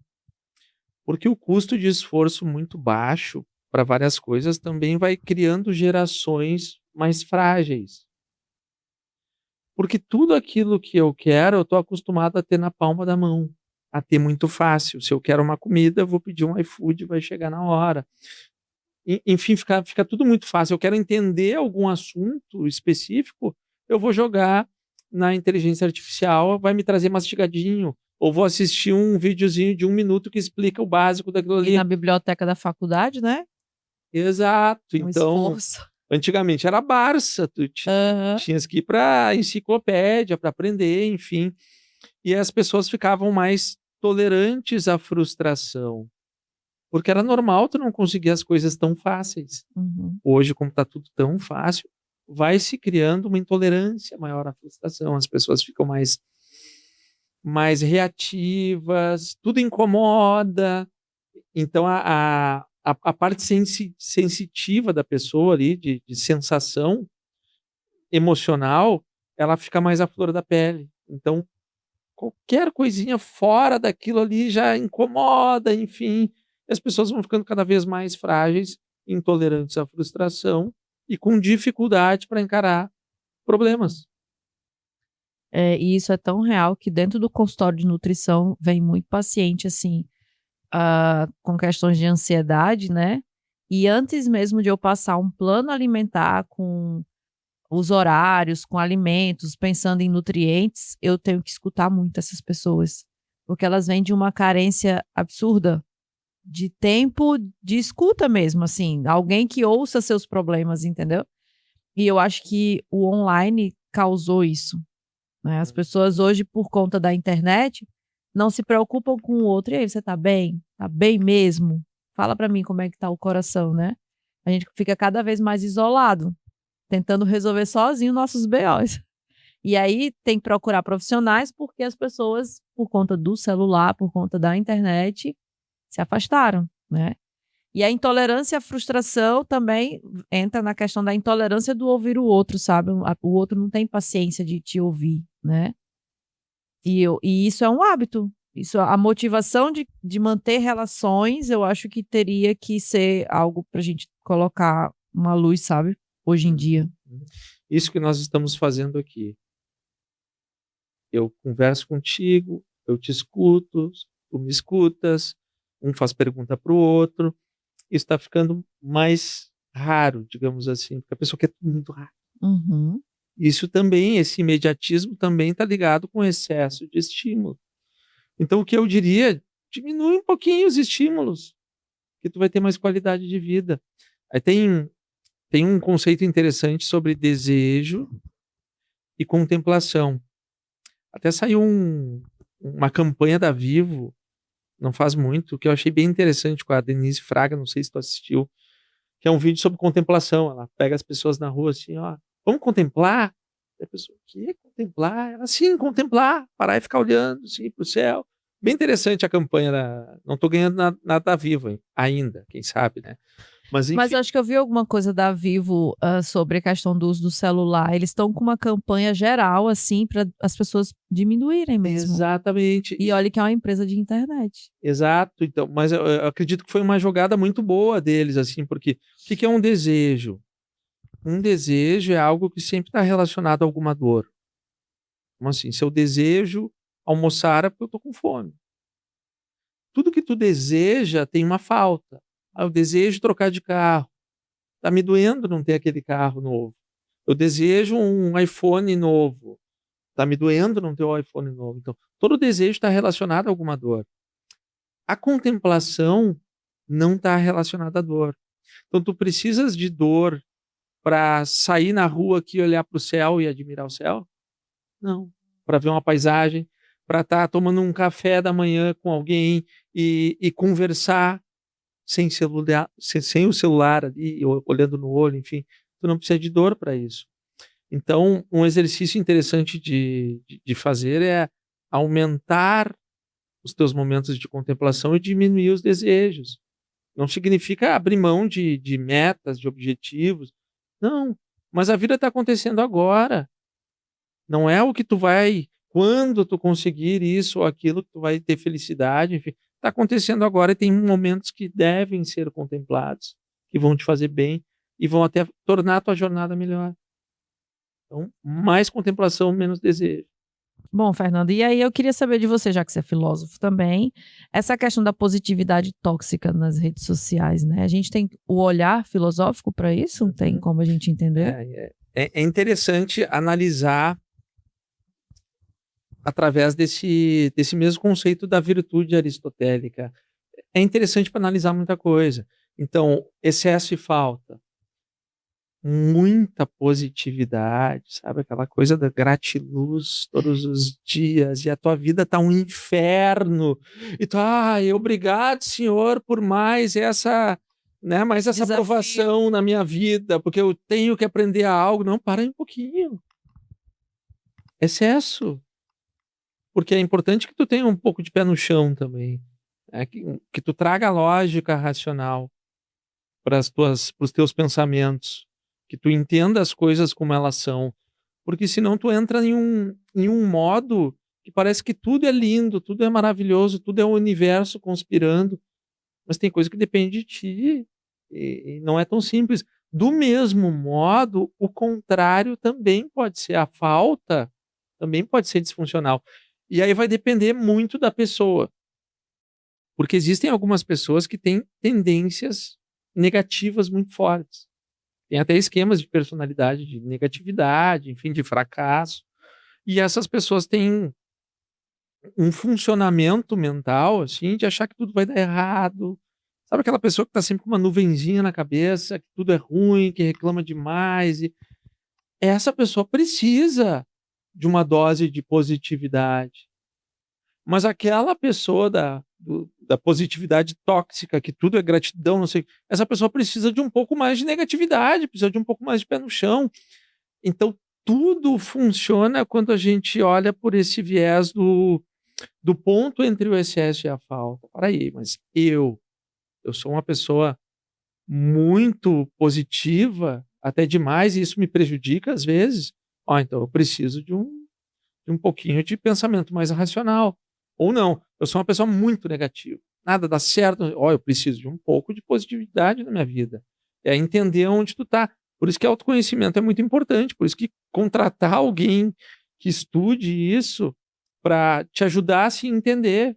Porque o custo de esforço muito baixo para várias coisas, também vai criando gerações mais frágeis. Porque tudo aquilo que eu quero, eu estou acostumado a ter na palma da mão, a ter muito fácil. Se eu quero uma comida, eu vou pedir um iFood, vai chegar na hora. Enfim, fica tudo muito fácil. Eu quero entender algum assunto específico, eu vou jogar na inteligência artificial, vai me trazer mastigadinho. Ou vou assistir um videozinho de 1 minuto que explica o básico daquilo E ali. na biblioteca da faculdade, né? Exato. Um Então, esforço. antigamente era Barça, tu Aham. tinhas que ir para enciclopédia para aprender, enfim. E as pessoas ficavam mais tolerantes à frustração, porque era normal tu não conseguir as coisas tão fáceis. Uhum. Hoje, como está tudo tão fácil, vai se criando uma intolerância maior à frustração. As pessoas ficam mais reativas, tudo incomoda. Então, a parte sensitiva da pessoa ali, de sensação emocional, ela fica mais à flor da pele. Então, qualquer coisinha fora daquilo ali já incomoda, enfim. E as pessoas vão ficando cada vez mais frágeis, intolerantes à frustração e com dificuldade para encarar problemas. E isso é tão real que dentro do consultório de nutrição vem muito paciente, assim, com questões de ansiedade, né? E antes mesmo de eu passar um plano alimentar com os horários, com alimentos, pensando em nutrientes, eu tenho que escutar muito essas pessoas, porque elas vêm de uma carência absurda de tempo de escuta mesmo, assim, alguém que ouça seus problemas, entendeu? E eu acho que o online causou isso, né? As pessoas hoje, por conta da internet, não se preocupam com o outro. E aí, você tá bem? Tá bem mesmo? Fala pra mim como é que tá o coração, né? A gente fica cada vez mais isolado, tentando resolver sozinho nossos BOs. E aí tem que procurar profissionais porque as pessoas, por conta do celular, por conta da internet, se afastaram, né? E a intolerância à frustração também entra na questão da intolerância do ouvir o outro, sabe? O outro não tem paciência de te ouvir, né? E isso é um hábito. Isso, a motivação de manter relações, eu acho que teria que ser algo para a gente colocar uma luz, sabe? Hoje em dia. Isso que nós estamos fazendo aqui. Eu converso contigo, eu te escuto, tu me escutas, um faz pergunta para o outro. Isso está ficando mais raro, digamos assim, porque a pessoa quer tudo muito rápido. Uhum. Isso também, esse imediatismo também está ligado com excesso de estímulo. Então, o que eu diria, diminui um pouquinho os estímulos, que tu vai ter mais qualidade de vida. Aí tem um conceito interessante sobre desejo e contemplação. Até saiu uma campanha da Vivo, não faz muito, que eu achei bem interessante, com a Denise Fraga, não sei se tu assistiu, que é um vídeo sobre contemplação. Ela pega as pessoas na rua assim, ó, vamos contemplar? E a pessoa, o que é contemplar? Ela, sim, contemplar, parar e ficar olhando assim para o céu. Bem interessante a campanha, não estou ganhando nada da Vivo ainda, quem sabe, né? Mas Mas enfim. eu acho que eu vi alguma coisa da Vivo, sobre a questão do uso do celular. Eles estão com uma campanha geral, assim, para as pessoas diminuírem mesmo. Exatamente. E olha que é uma empresa de internet. Exato, então, mas eu acredito que foi uma jogada muito boa deles, assim, porque o que é um desejo? Um desejo é algo que sempre está relacionado a alguma dor. Como assim? Se eu desejo almoçar é porque eu estou com fome. Tudo que tu deseja tem uma falta. Eu desejo trocar de carro. Tá me doendo não ter aquele carro novo. Eu desejo um iPhone novo. Tá me doendo não ter o iPhone novo. Então, todo desejo está relacionado a alguma dor. A contemplação não está relacionada à dor. Então, tu precisas de dor para sair na rua aqui, olhar para o céu e admirar o céu? Não. Para ver uma paisagem, para estar tomando um café da manhã com alguém e conversar sem celular, sem o celular ali, olhando no olho, enfim. Tu não precisa de dor para isso. Então, um exercício interessante de fazer é aumentar os teus momentos de contemplação e diminuir os desejos. Não significa abrir mão de metas, de objetivos. Não, mas a vida está acontecendo agora. Não é o que tu vai, quando tu conseguir isso ou aquilo, que tu vai ter felicidade, enfim. Está acontecendo agora e tem momentos que devem ser contemplados, e vão te fazer bem e vão até tornar a tua jornada melhor. Então, mais contemplação, menos desejo. Bom, Fernando, e aí eu queria saber de você, já que você é filósofo também, essa questão da positividade tóxica nas redes sociais, né? A gente tem o olhar filosófico para isso? Tem como a gente entender? É interessante analisar através desse mesmo conceito da virtude aristotélica. É interessante para analisar muita coisa. Então, excesso e falta. Muita positividade, sabe? Aquela coisa da gratiluz todos os dias e a tua vida tá um inferno. E tu, obrigado, Senhor, por mais essa, né, mais essa Desafio. aprovação na minha vida, porque eu tenho que aprender algo. Não, para aí um pouquinho. Excesso. Porque é importante que tu tenha um pouco de pé no chão também, né? Que tu traga a lógica racional para os teus pensamentos, que tu entenda as coisas como elas são, porque senão tu entra em um modo que parece que tudo é lindo, tudo é maravilhoso, tudo é o universo conspirando, mas tem coisa que depende de ti e não é tão simples. Do mesmo modo, o contrário também pode ser, a falta também pode ser disfuncional. E aí vai depender muito da pessoa, porque existem algumas pessoas que têm tendências negativas muito fortes. Tem até esquemas de personalidade, de negatividade, enfim, de fracasso. E essas pessoas têm um funcionamento mental, assim, de achar que tudo vai dar errado. Sabe aquela pessoa que está sempre com uma nuvenzinha na cabeça, que tudo é ruim, que reclama demais. E essa pessoa precisa de uma dose de positividade. Mas aquela pessoa da positividade tóxica, que tudo é gratidão, não sei, essa pessoa precisa de um pouco mais de negatividade, precisa de um pouco mais de pé no chão. Então, tudo funciona quando a gente olha por esse viés do ponto entre o excesso e a falta. Para aí, mas eu sou uma pessoa muito positiva, até demais, e isso me prejudica às vezes. Então eu preciso de um pouquinho de pensamento mais racional. Ou não, eu sou uma pessoa muito negativa. Nada dá certo. Eu preciso de um pouco de positividade na minha vida. É entender onde tu tá. Por isso que autoconhecimento é muito importante. Por isso que contratar alguém que estude isso para te ajudar a se entender.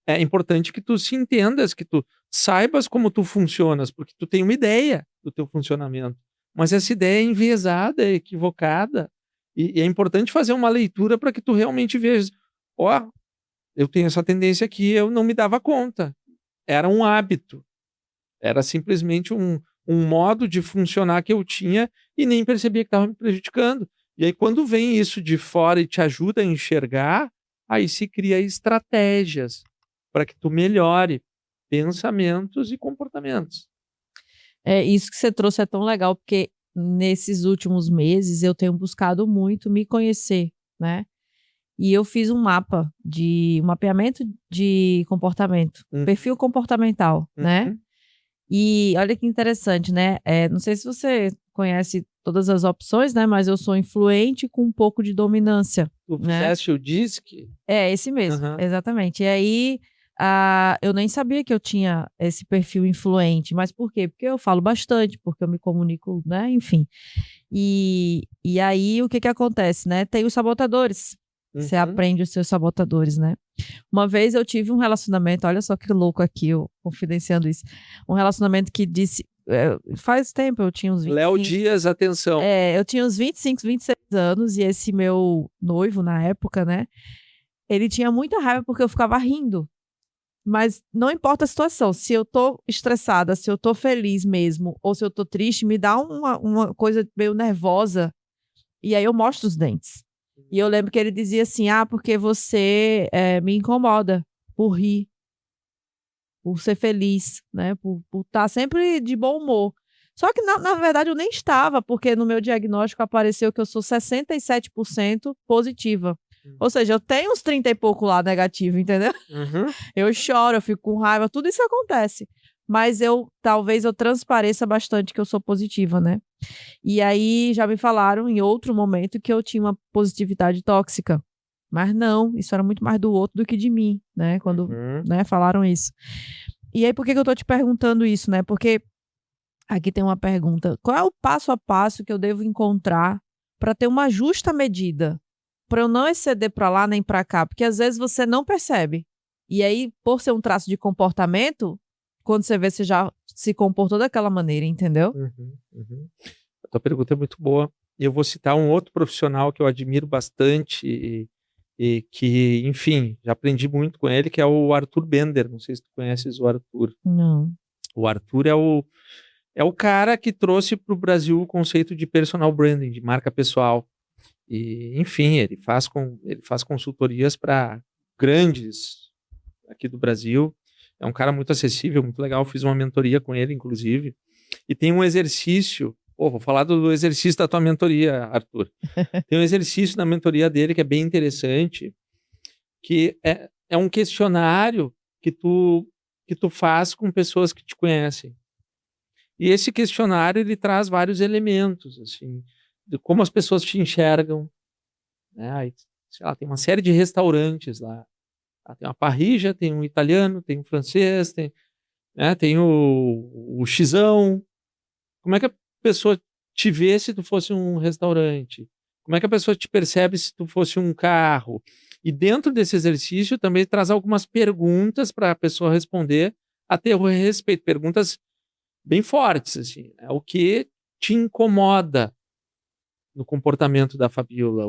É importante que tu se entendas, que tu saibas como tu funcionas, porque tu tem uma ideia do teu funcionamento. Mas essa ideia é enviesada, é equivocada. E é importante fazer uma leitura para que tu realmente veja. Eu tenho essa tendência aqui, eu não me dava conta. Era um hábito. Era simplesmente um modo de funcionar que eu tinha e nem percebia que estava me prejudicando. E aí, quando vem isso de fora e te ajuda a enxergar, aí se cria estratégias para que tu melhore pensamentos e comportamentos. Isso que você trouxe é tão legal, porque nesses últimos meses eu tenho buscado muito me conhecer, né? E eu fiz um mapeamento de comportamento, perfil comportamental, né? E olha que interessante, né? Não sei se você conhece todas as opções, né? Mas eu sou influente com um pouco de dominância. Tu né? fizeste o DISC? Esse mesmo, exatamente. E aí, eu nem sabia que eu tinha esse perfil influente. Mas por quê? Porque eu falo bastante, porque eu me comunico, né? Enfim. E aí, o que acontece, né? Tem os sabotadores. Você aprende os seus sabotadores, né? Uma vez eu tive um relacionamento, olha só que louco aqui, eu confidenciando isso. Um relacionamento que disse, faz tempo, eu tinha uns 25. Léo Dias, atenção. Eu tinha uns 25, 26 anos, e esse meu noivo na época, né? Ele tinha muita raiva porque eu ficava rindo. Mas não importa a situação, se eu tô estressada, se eu tô feliz mesmo, ou se eu tô triste, me dá uma coisa meio nervosa, e aí eu mostro os dentes. E eu lembro que ele dizia assim, porque você me incomoda por rir, por ser feliz, né? Por estar sempre de bom humor. Só que, na verdade, eu nem estava, porque no meu diagnóstico apareceu que eu sou 67% positiva. Ou seja, eu tenho uns 30 e pouco lá negativo, entendeu? Eu choro, eu fico com raiva, tudo isso acontece. Mas talvez eu transpareça bastante que eu sou positiva, né? E aí já me falaram em outro momento que eu tinha uma positividade tóxica. Mas não, isso era muito mais do outro do que de mim, né? Quando né, falaram isso. E aí, por que eu tô te perguntando isso, né? Porque Aqui tem uma pergunta. Qual é o passo a passo que eu devo encontrar para ter uma justa medida? Para eu não exceder para lá nem para cá, porque às vezes você não percebe. E aí, por ser um traço de comportamento, quando você vê, você já se comportou daquela maneira, entendeu? Uhum. A tua pergunta é muito boa. E eu vou citar um outro profissional que eu admiro bastante e que, enfim, já aprendi muito com ele, que é o Arthur Bender. Não sei se tu conheces o Arthur. Não. O Arthur é o cara que trouxe para o Brasil o conceito de personal branding, de marca pessoal. E, enfim, ele faz consultorias para grandes aqui do Brasil. É um cara muito acessível, muito legal. Fiz uma mentoria com ele, inclusive. E tem um exercício. Vou falar do exercício da tua mentoria, Arthur. Tem um exercício na mentoria dele que é bem interessante, que é um questionário que tu faz com pessoas que te conhecem. E esse questionário ele traz vários elementos, assim, de como as pessoas te enxergam, né? Aí, sei lá, tem uma série de restaurantes lá. Tem uma parrilla, tem um italiano, tem um francês, tem o xizão. Como é que a pessoa te vê se tu fosse um restaurante? Como é que a pessoa te percebe se tu fosse um carro? E dentro desse exercício também traz algumas perguntas para a pessoa responder a teu respeito. Perguntas bem fortes, assim, né? O que te incomoda no comportamento da Fabiola?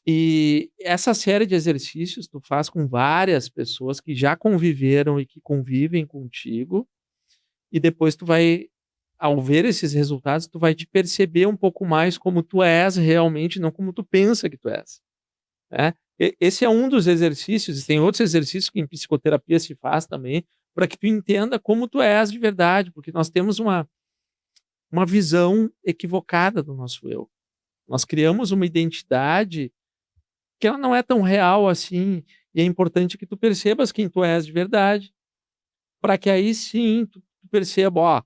E essa série de exercícios tu faz com várias pessoas que já conviveram e que convivem contigo, e depois tu vai, ao ver esses resultados, tu vai te perceber um pouco mais como tu és realmente, não como tu pensa que tu és, né? Esse é um dos exercícios, e tem outros exercícios que em psicoterapia se faz também, para que tu entenda como tu és de verdade, porque nós temos uma visão equivocada do nosso eu. Nós criamos uma identidade que ela não é tão real assim, e é importante que tu percebas quem tu és de verdade, para que aí sim tu perceba, ó,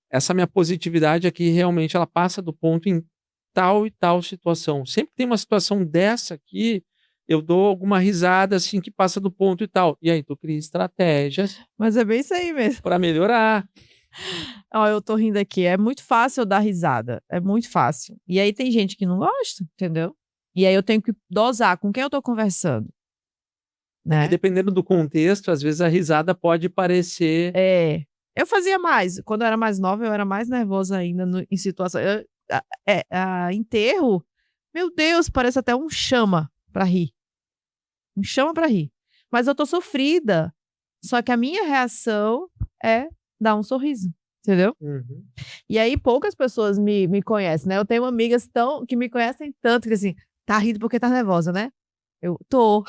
essa minha positividade aqui realmente ela passa do ponto em tal e tal situação. Sempre que tem uma situação dessa aqui, eu dou alguma risada assim que passa do ponto e tal. E aí tu cria estratégias Mas é bem isso aí mesmo. para melhorar. Ó, eu tô rindo aqui. É muito fácil eu dar risada. É muito fácil. E aí tem gente que não gosta, entendeu? E aí eu tenho que dosar com quem eu tô conversando, E né? dependendo do contexto, às vezes a risada pode parecer. Eu fazia mais. Quando eu era mais nova, eu era mais nervosa ainda em situação. Enterro, meu Deus, parece até um chama pra rir. Um chama pra rir. Mas eu tô sofrida. Só que a minha reação é dar um sorriso. Entendeu? Uhum. E aí poucas pessoas me conhecem, né? Eu tenho amigas que me conhecem tanto que assim, tá rindo porque tá nervosa, né? Eu tô.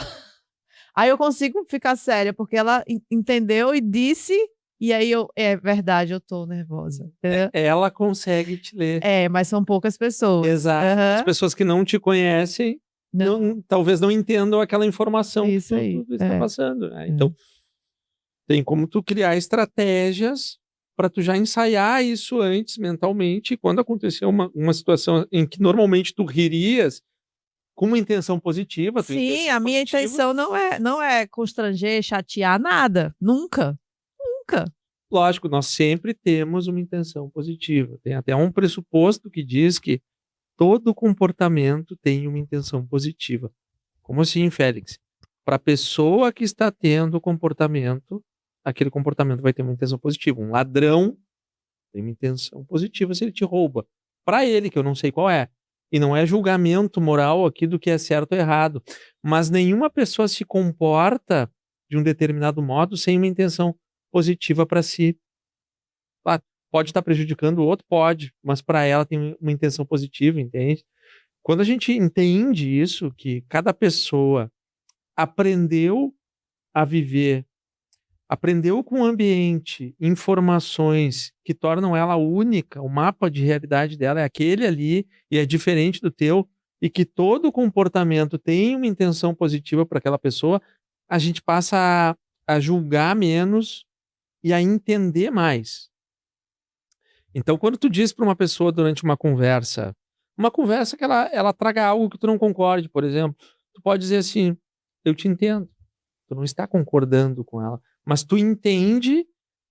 Aí eu consigo ficar séria, porque ela entendeu e disse, e aí é verdade, eu tô nervosa. Entendeu? Ela consegue te ler. Mas são poucas pessoas. Exato. As pessoas que não te conhecem talvez não entendam aquela informação Isso que aí. tu está passando, né? Então, tem como tu criar estratégias para tu já ensaiar isso antes mentalmente, e quando acontecer uma situação em que normalmente tu ririas com uma intenção positiva. Sim, a minha intenção não é constranger, chatear, nada. Nunca. Nunca. Lógico, nós sempre temos uma intenção positiva. Tem até um pressuposto que diz que todo comportamento tem uma intenção positiva. Como assim, Félix? Para a pessoa que está tendo o comportamento, aquele comportamento vai ter uma intenção positiva. Um ladrão tem uma intenção positiva se ele te rouba. Para ele, que eu não sei qual é. E não é julgamento moral aqui do que é certo ou errado. Mas nenhuma pessoa se comporta de um determinado modo sem uma intenção positiva para si. Claro, pode estar prejudicando o outro? Pode. Mas para ela tem uma intenção positiva, entende? Quando a gente entende isso, que cada pessoa aprendeu a viver, aprendeu com o ambiente informações que tornam ela única, o mapa de realidade dela é aquele ali e é diferente do teu, e que todo comportamento tem uma intenção positiva para aquela pessoa, a gente passa a julgar menos e a entender mais. Então, quando tu diz para uma pessoa durante uma conversa que ela traga algo que tu não concorde, por exemplo, tu pode dizer assim, eu te entendo, tu não está concordando com ela, mas tu entende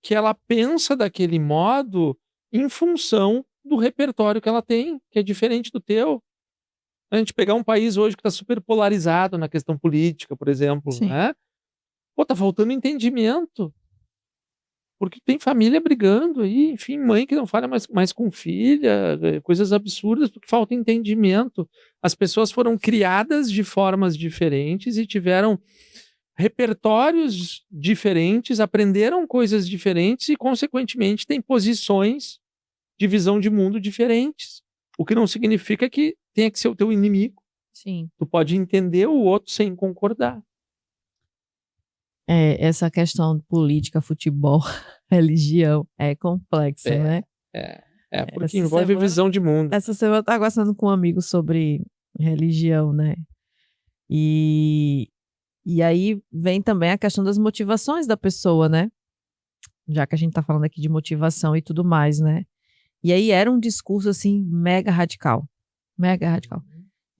que ela pensa daquele modo em função do repertório que ela tem, que é diferente do teu. A gente pegar um país hoje que está super polarizado na questão política, por exemplo, Sim. né? Pô, tá faltando entendimento. Porque tem família brigando aí, enfim, mãe que não fala mais com filha, coisas absurdas, porque falta entendimento. As pessoas foram criadas de formas diferentes e tiveram repertórios diferentes, aprenderam coisas diferentes e, consequentemente, têm posições de visão de mundo diferentes. O que não significa que tenha que ser o teu inimigo. Sim. Tu pode entender o outro sem concordar. Essa questão de política, futebol, religião é complexa, né? Porque Essa envolve semana- visão de mundo. Essa semana eu estava conversando com um amigo sobre religião, né? E aí vem também a questão das motivações da pessoa, né? Já que a gente tá falando aqui de motivação e tudo mais, né? E aí era um discurso, assim, mega radical. Mega radical.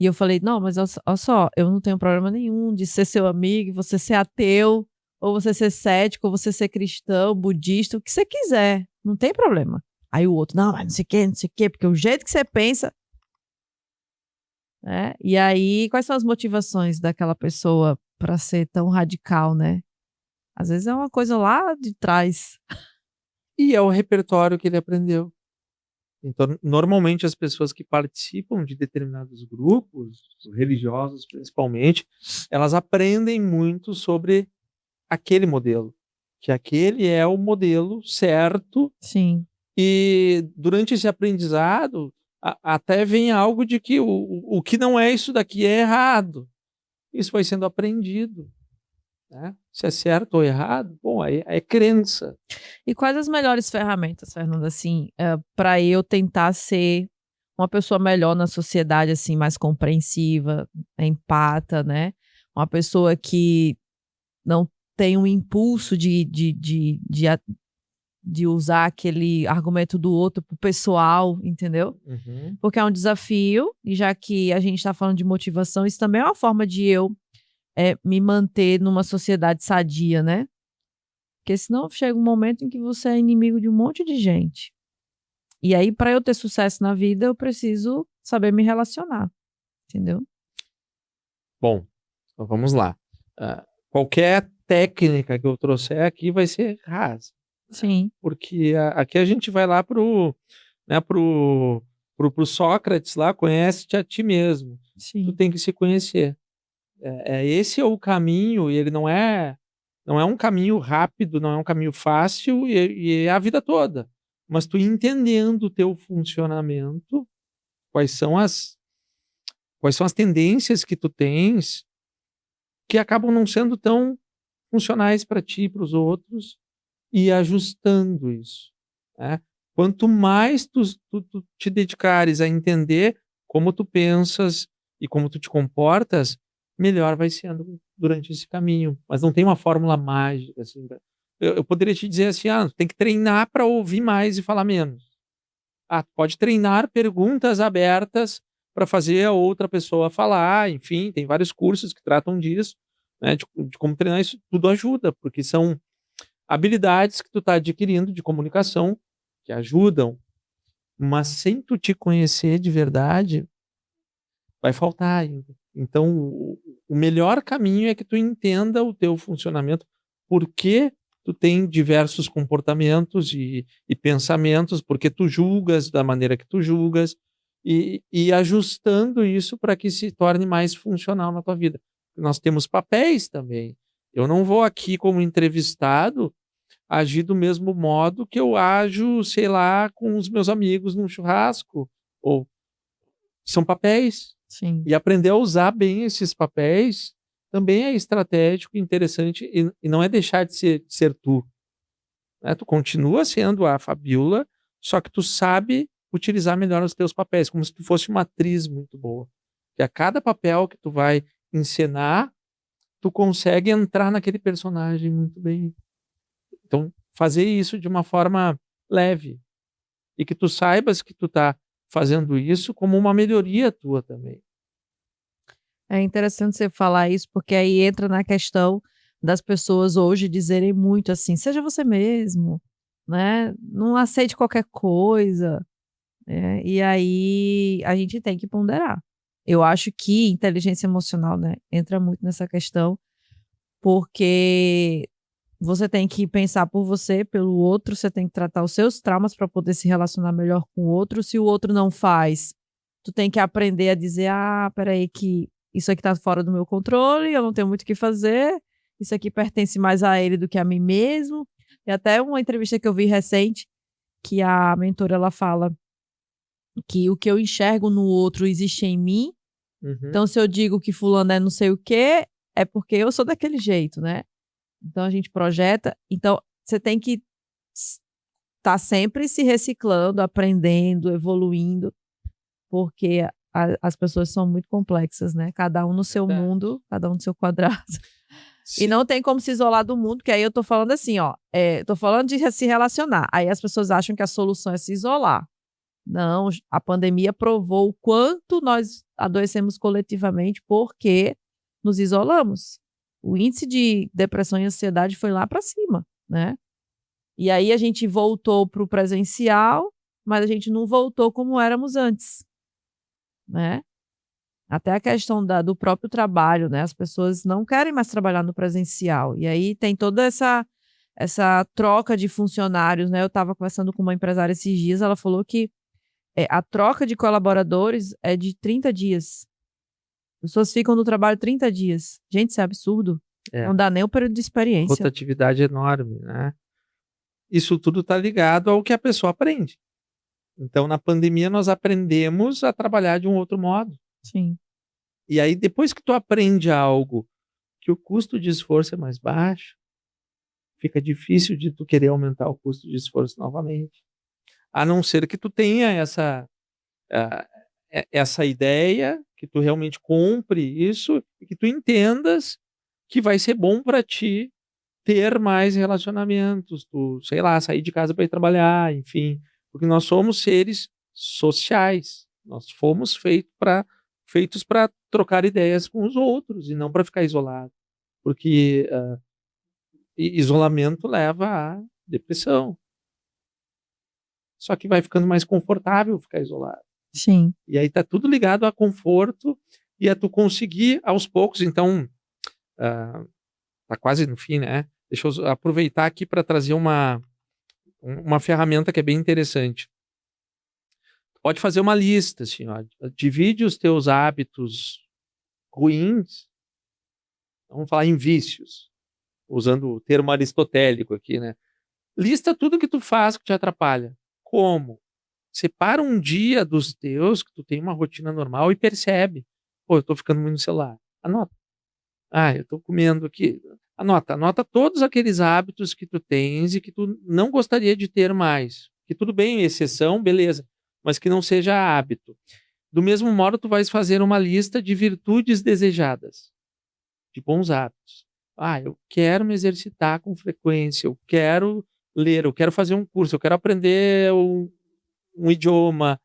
E eu falei, não, mas olha só, eu não tenho problema nenhum de ser seu amigo, você ser ateu, ou você ser cético, ou você ser cristão, budista, o que você quiser. Não tem problema. Aí o outro, não, mas não sei o quê, porque o jeito que você pensa... né? E aí, quais são as motivações daquela pessoa para ser tão radical, né? Às vezes é uma coisa lá de trás. E é o repertório que ele aprendeu. Então, normalmente as pessoas que participam de determinados grupos, religiosos principalmente, elas aprendem muito sobre aquele modelo, que aquele é o modelo certo, Sim. e durante esse aprendizado até vem algo de que o que não é isso daqui é errado. Isso vai sendo aprendido, né? Se é certo ou errado, bom, aí é crença. E quais as melhores ferramentas, Fernanda, assim, para eu tentar ser uma pessoa melhor na sociedade, assim, mais compreensiva, empata, né? Uma pessoa que não tem um impulso de usar aquele argumento do outro pro pessoal, entendeu? Uhum. Porque é um desafio, e já que a gente está falando de motivação, isso também é uma forma de eu me manter numa sociedade sadia, né? Porque senão chega um momento em que você é inimigo de um monte de gente. E aí, para eu ter sucesso na vida, eu preciso saber me relacionar, entendeu? Bom, então vamos lá. Qualquer técnica que eu trouxer aqui vai ser rasa. Sim. Porque aqui a gente vai lá pro Sócrates lá, conhece-te a ti mesmo. Tu Sim. tem que se conhecer. Esse é o caminho, e ele não é um caminho rápido, não é um caminho fácil, e é a vida toda. Mas tu entendendo o teu funcionamento, quais são as tendências que tu tens, que acabam não sendo tão funcionais para ti e para os outros, e ajustando isso, né? Quanto mais tu te dedicares a entender como tu pensas e como tu te comportas, melhor vai sendo durante esse caminho. Mas não tem uma fórmula mágica, assim. Eu poderia te dizer assim, tu tem que treinar para ouvir mais e falar menos. Tu pode treinar perguntas abertas para fazer a outra pessoa falar, enfim, tem vários cursos que tratam disso, né, de como treinar. Isso tudo ajuda, porque são habilidades que tu está adquirindo de comunicação que ajudam, mas sem tu te conhecer de verdade, vai faltar ainda. Então, o melhor caminho é que tu entenda o teu funcionamento, por que tu tem diversos comportamentos e pensamentos, porque tu julgas da maneira que tu julgas, e ajustando isso para que se torne mais funcional na tua vida. Nós temos papéis também. Eu não vou aqui como entrevistado agir do mesmo modo que eu ajo, sei lá, com os meus amigos num churrasco, ou são papéis. Sim. E aprender a usar bem esses papéis também é estratégico, interessante, e não é deixar de ser tu, né? Tu continua sendo a Fabiola, só que tu sabe utilizar melhor os teus papéis, como se tu fosse uma atriz muito boa. Que a cada papel que tu vai encenar, tu consegue entrar naquele personagem muito bem. Então, fazer isso de uma forma leve. E que tu saibas que tu tá fazendo isso como uma melhoria tua também. É interessante você falar isso, porque aí entra na questão das pessoas hoje dizerem muito assim, seja você mesmo, né? Não aceite qualquer coisa, né? E aí a gente tem que ponderar. Eu acho que inteligência emocional, né, entra muito nessa questão, porque você tem que pensar por você, pelo outro, você tem que tratar os seus traumas para poder se relacionar melhor com o outro. Se o outro não faz, tu tem que aprender a dizer: "Ah, espera aí que isso aqui tá fora do meu controle, eu não tenho muito o que fazer, isso aqui pertence mais a ele do que a mim mesmo". E até uma entrevista que eu vi recente, que a mentora ela fala que o que eu enxergo no outro existe em mim, Uhum. então se eu digo que fulano é não sei o quê, é porque eu sou daquele jeito, né. Então a gente projeta, então você tem que estar sempre se reciclando, aprendendo, evoluindo, porque as pessoas são muito complexas, né, cada um no seu Verdade. mundo, cada um no seu quadrado. E Se não tem como se isolar do mundo, que aí eu tô falando assim, ó, tô falando de se relacionar, aí as pessoas acham que a solução é se isolar. Não, a pandemia provou o quanto nós adoecemos coletivamente, porque nos isolamos. O índice de depressão e ansiedade foi lá para cima, né. E aí a gente voltou para o presencial, mas a gente não voltou como éramos antes, né. Até a questão do próprio trabalho, né, as pessoas não querem mais trabalhar no presencial, e aí tem toda essa troca de funcionários, né. Eu estava conversando com uma empresária esses dias, ela falou que, a troca de colaboradores é de 30 dias. As pessoas ficam no trabalho 30 dias. Gente, isso é absurdo. é, Não dá nem o período de experiência. rotatividade enorme, né? Isso tudo está ligado ao que a pessoa aprende. Então, na pandemia, nós aprendemos a trabalhar de um outro modo. Sim, E aí, depois que tu aprende algo que o custo de esforço é mais baixo, fica difícil de tu querer aumentar o custo de esforço novamente. A não ser que tu tenha ah, essa ideia, que tu realmente compre isso e que tu entendas que vai ser bom para ti ter mais relacionamentos, tu, sei lá, sair de casa para ir trabalhar, enfim, porque nós somos seres sociais. Nós fomos feitos para trocar ideias com os outros e não para ficar isolado, porque isolamento leva à depressão. Só que vai ficando mais confortável ficar isolado. sim. E aí tá tudo ligado a conforto e a tu conseguir aos poucos. Então, ah, tá quase no fim, né? Deixa eu aproveitar aqui para trazer uma ferramenta que é bem interessante. Pode fazer uma lista, assim, ó, divide os teus hábitos ruins, vamos falar em vícios, usando o termo aristotélico aqui, né? Lista tudo que tu faz que te atrapalha. Como? Separa um dia dos teus, que tu tem uma rotina normal e percebe. Pô, eu tô ficando muito no celular. Anota. Ah, eu tô comendo aqui. Anota todos aqueles hábitos que tu tens e que tu não gostaria de ter mais. Que tudo bem, exceção, beleza, mas que não seja hábito. Do mesmo modo, tu vais fazer uma lista de virtudes desejadas, de bons hábitos. Ah, eu quero me exercitar com frequência, eu quero ler, eu quero fazer um curso, eu quero aprender um idioma.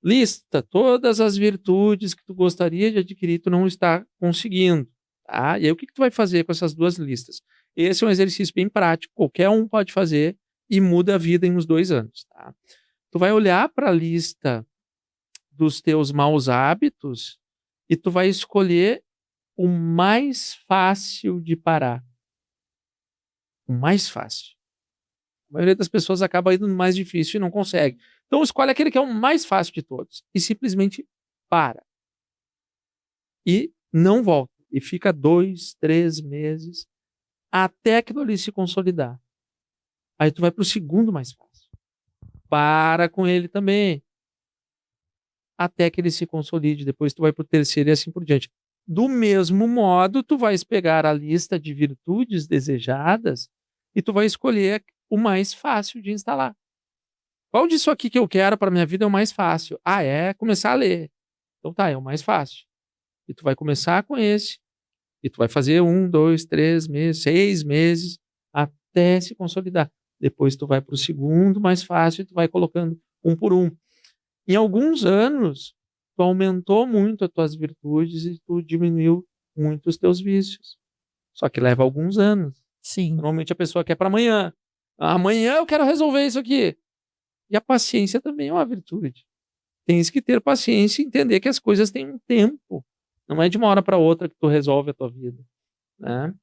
Lista todas as virtudes que tu gostaria de adquirir, tu não está conseguindo, tá? E aí o que que tu vai fazer com essas 2 listas? Esse é um exercício bem prático, qualquer um pode fazer e muda a vida em uns 2 anos, tá? Tu vai olhar para a lista dos teus maus hábitos e tu vai escolher o mais fácil de parar, o mais fácil. A maioria das pessoas acaba indo no mais difícil e não consegue. Então escolhe aquele que é o mais fácil de todos e simplesmente para. E não volta. E fica 2, 3 meses até aquilo ali se consolidar. Aí tu vai para o segundo mais fácil. Para com ele também. Até que ele se consolide. Depois tu vai para o terceiro e assim por diante. Do mesmo modo, tu vais pegar a lista de virtudes desejadas e tu vai escolher o mais fácil de instalar. Qual disso aqui que eu quero para minha vida é o mais fácil? Ah, é começar a ler. Então tá, é o mais fácil. E tu vai começar com esse. E tu vai fazer 1, 2, 3 meses, 6 meses, até se consolidar. Depois tu vai para o segundo mais fácil e tu vai colocando um por um. Em alguns anos, tu aumentou muito as tuas virtudes e tu diminuiu muito os teus vícios. Só que leva alguns anos. Sim. Normalmente a pessoa quer para amanhã. Amanhã eu quero resolver isso aqui. E a paciência também é uma virtude. Tens que ter paciência e entender que as coisas têm um tempo. Não é de uma hora para outra que tu resolve a tua vida, né?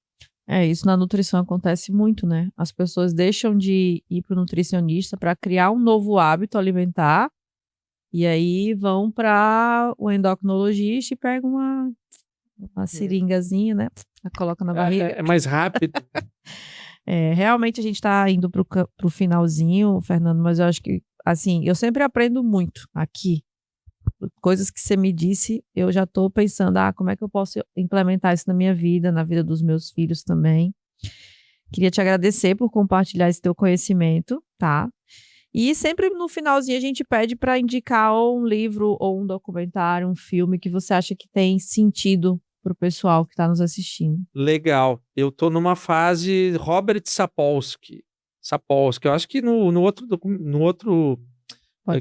Isso na nutrição acontece muito, né? As pessoas deixam de ir para o nutricionista para criar um novo hábito alimentar e aí vão para o endocrinologista e pegam uma seringazinha, né? Coloca na barriga. É mais rápido. Realmente a gente está indo para o finalzinho, Fernando, mas eu acho que, assim, eu sempre aprendo muito aqui. Coisas que você me disse, eu já estou pensando, como é que eu posso implementar isso na minha vida, na vida dos meus filhos também. Queria te agradecer por compartilhar esse teu conhecimento, tá? E sempre no finalzinho a gente pede para indicar ou um livro, ou um documentário, um filme que você acha que tem sentido para o pessoal que está nos assistindo. Legal. Eu tô numa fase Robert Sapolsky. Eu acho que no outro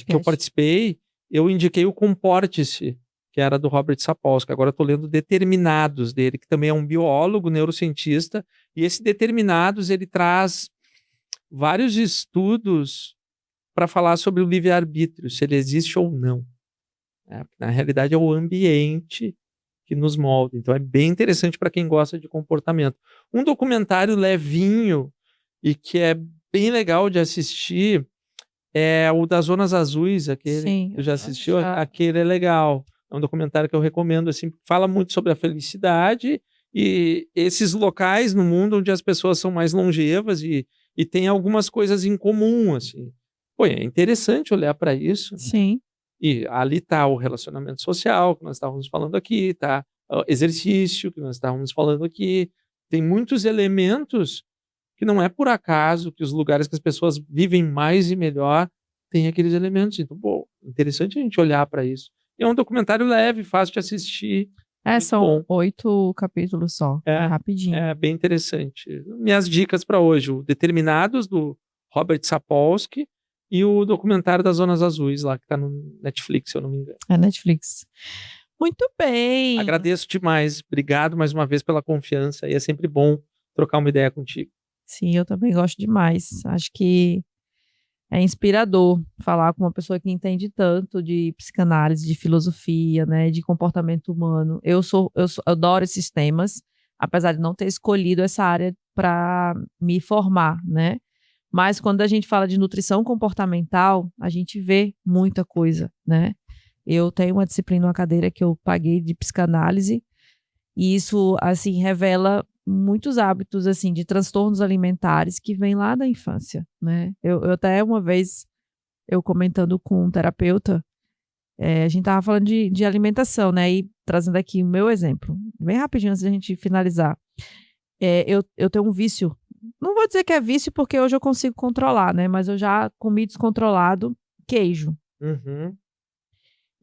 que eu participei, eu indiquei o Comporte-se, que era do Robert Sapolsky. Agora eu tô lendo Determinados dele, que também é um biólogo, neurocientista, e esse Determinados, ele traz vários estudos para falar sobre o livre-arbítrio, se ele existe ou não. Na realidade é o ambiente que nos molda. Então é bem interessante para quem gosta de comportamento. Um documentário levinho e que é bem legal de assistir é o das Zonas Azuis, aquele. Sim, tu já assistiu? Aquele é legal. É um documentário que eu recomendo, assim, fala muito sobre a felicidade e esses locais no mundo onde as pessoas são mais longevas e tem algumas coisas em comum, assim. Pô, é interessante olhar para isso. Sim. E ali está o relacionamento social, que nós estávamos falando aqui, tá? O exercício, que nós estávamos falando aqui. Tem muitos elementos que não é por acaso que os lugares que as pessoas vivem mais e melhor têm aqueles elementos. Então, pô, interessante a gente olhar para isso. E é um documentário leve, fácil de assistir. São 8 capítulos só, rapidinho. É bem interessante. Minhas dicas para hoje, o Determinados, do Robert Sapolsky, e o documentário das Zonas Azuis, lá, que está no Netflix, se eu não me engano. É Netflix. Muito bem. Agradeço demais. Obrigado mais uma vez pela confiança. E é sempre bom trocar uma ideia contigo. Sim, eu também gosto demais. Acho que é inspirador falar com uma pessoa que entende tanto de psicanálise, de filosofia, né, de comportamento humano. Eu adoro esses temas, apesar de não ter escolhido essa área para me formar, né? Mas quando a gente fala de nutrição comportamental, a gente vê muita coisa, né? Eu tenho uma disciplina, uma cadeira que eu paguei de psicanálise, e isso, assim, revela muitos hábitos, assim, de transtornos alimentares que vêm lá da infância, né? Eu até uma vez, eu comentando com um terapeuta, a gente tava falando de alimentação, né? E trazendo aqui o meu exemplo, bem rapidinho antes da gente finalizar. Eu tenho um vício. Não vou dizer que é vício, porque hoje eu consigo controlar, né? Mas eu já comi descontrolado queijo. Uhum.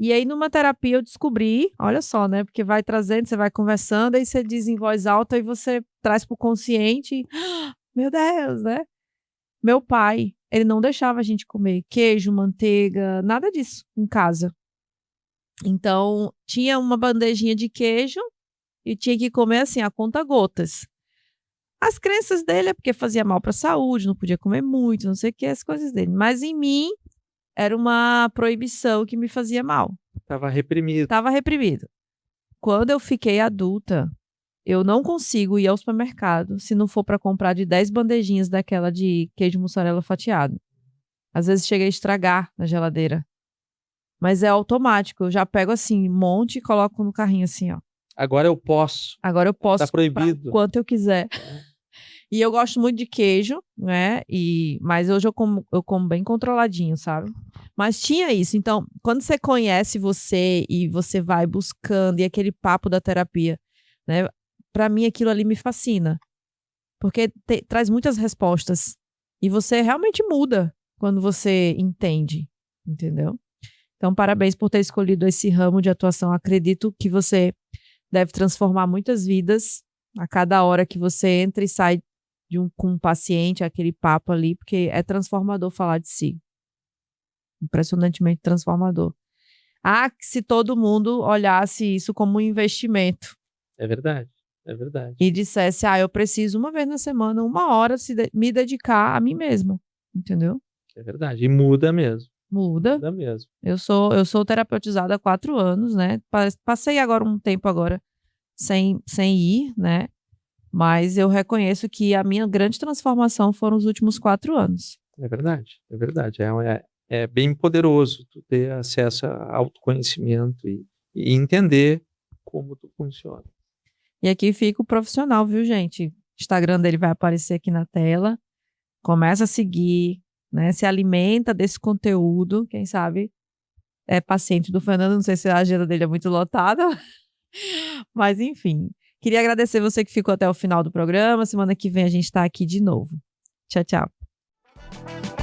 E aí, numa terapia, eu descobri, olha só, né? Porque vai trazendo, você vai conversando, aí você diz em voz alta e você traz pro consciente. Meu Deus, né? Meu pai, ele não deixava a gente comer queijo, manteiga, nada disso em casa. Então, tinha uma bandejinha de queijo e tinha que comer assim, a conta gotas. As crenças dele é porque fazia mal para a saúde, não podia comer muito, não sei o que, as coisas dele. Mas em mim, era uma proibição que me fazia mal. Estava reprimido. Estava reprimido. Quando eu fiquei adulta, eu não consigo ir ao supermercado se não for para comprar de 10 bandejinhas daquela de queijo mussarela fatiado. Às vezes chega a estragar na geladeira. Mas é automático, eu já pego assim, um monte e coloco no carrinho assim, ó. Agora eu posso. Agora eu posso. Tá proibido. Quanto eu quiser. E eu gosto muito de queijo, né? Mas hoje eu como bem controladinho, sabe? Mas tinha isso. Então, quando você conhece você e você vai buscando, e aquele papo da terapia, né? Pra mim, aquilo ali me fascina. Porque traz muitas respostas. E você realmente muda quando você entende, entendeu? Então, parabéns por ter escolhido esse ramo de atuação. Acredito que você deve transformar muitas vidas a cada hora que você entra e sai com um paciente, aquele papo ali, porque é transformador falar de si. Impressionantemente transformador. Se todo mundo olhasse isso como um investimento. É verdade. É verdade. E dissesse, eu preciso uma vez na semana, 1 hora me dedicar a mim mesma, entendeu? É verdade. E muda mesmo. Muda. Muda mesmo. Eu sou terapeutizada há 4 anos, né? Passei agora um tempo agora sem ir, né? Mas eu reconheço que a minha grande transformação foram os últimos 4 anos. É verdade. É verdade. É bem poderoso tu ter acesso a autoconhecimento e entender como tu funciona. E aqui fica o profissional, viu, gente? O Instagram dele vai aparecer aqui na tela. Começa a seguir, né? Se alimenta desse conteúdo. Quem sabe é paciente do Fernando. Não sei se a agenda dele é muito lotada. Mas, enfim. Queria agradecer você que ficou até o final do programa. Semana que vem a gente está aqui de novo. Tchau, tchau.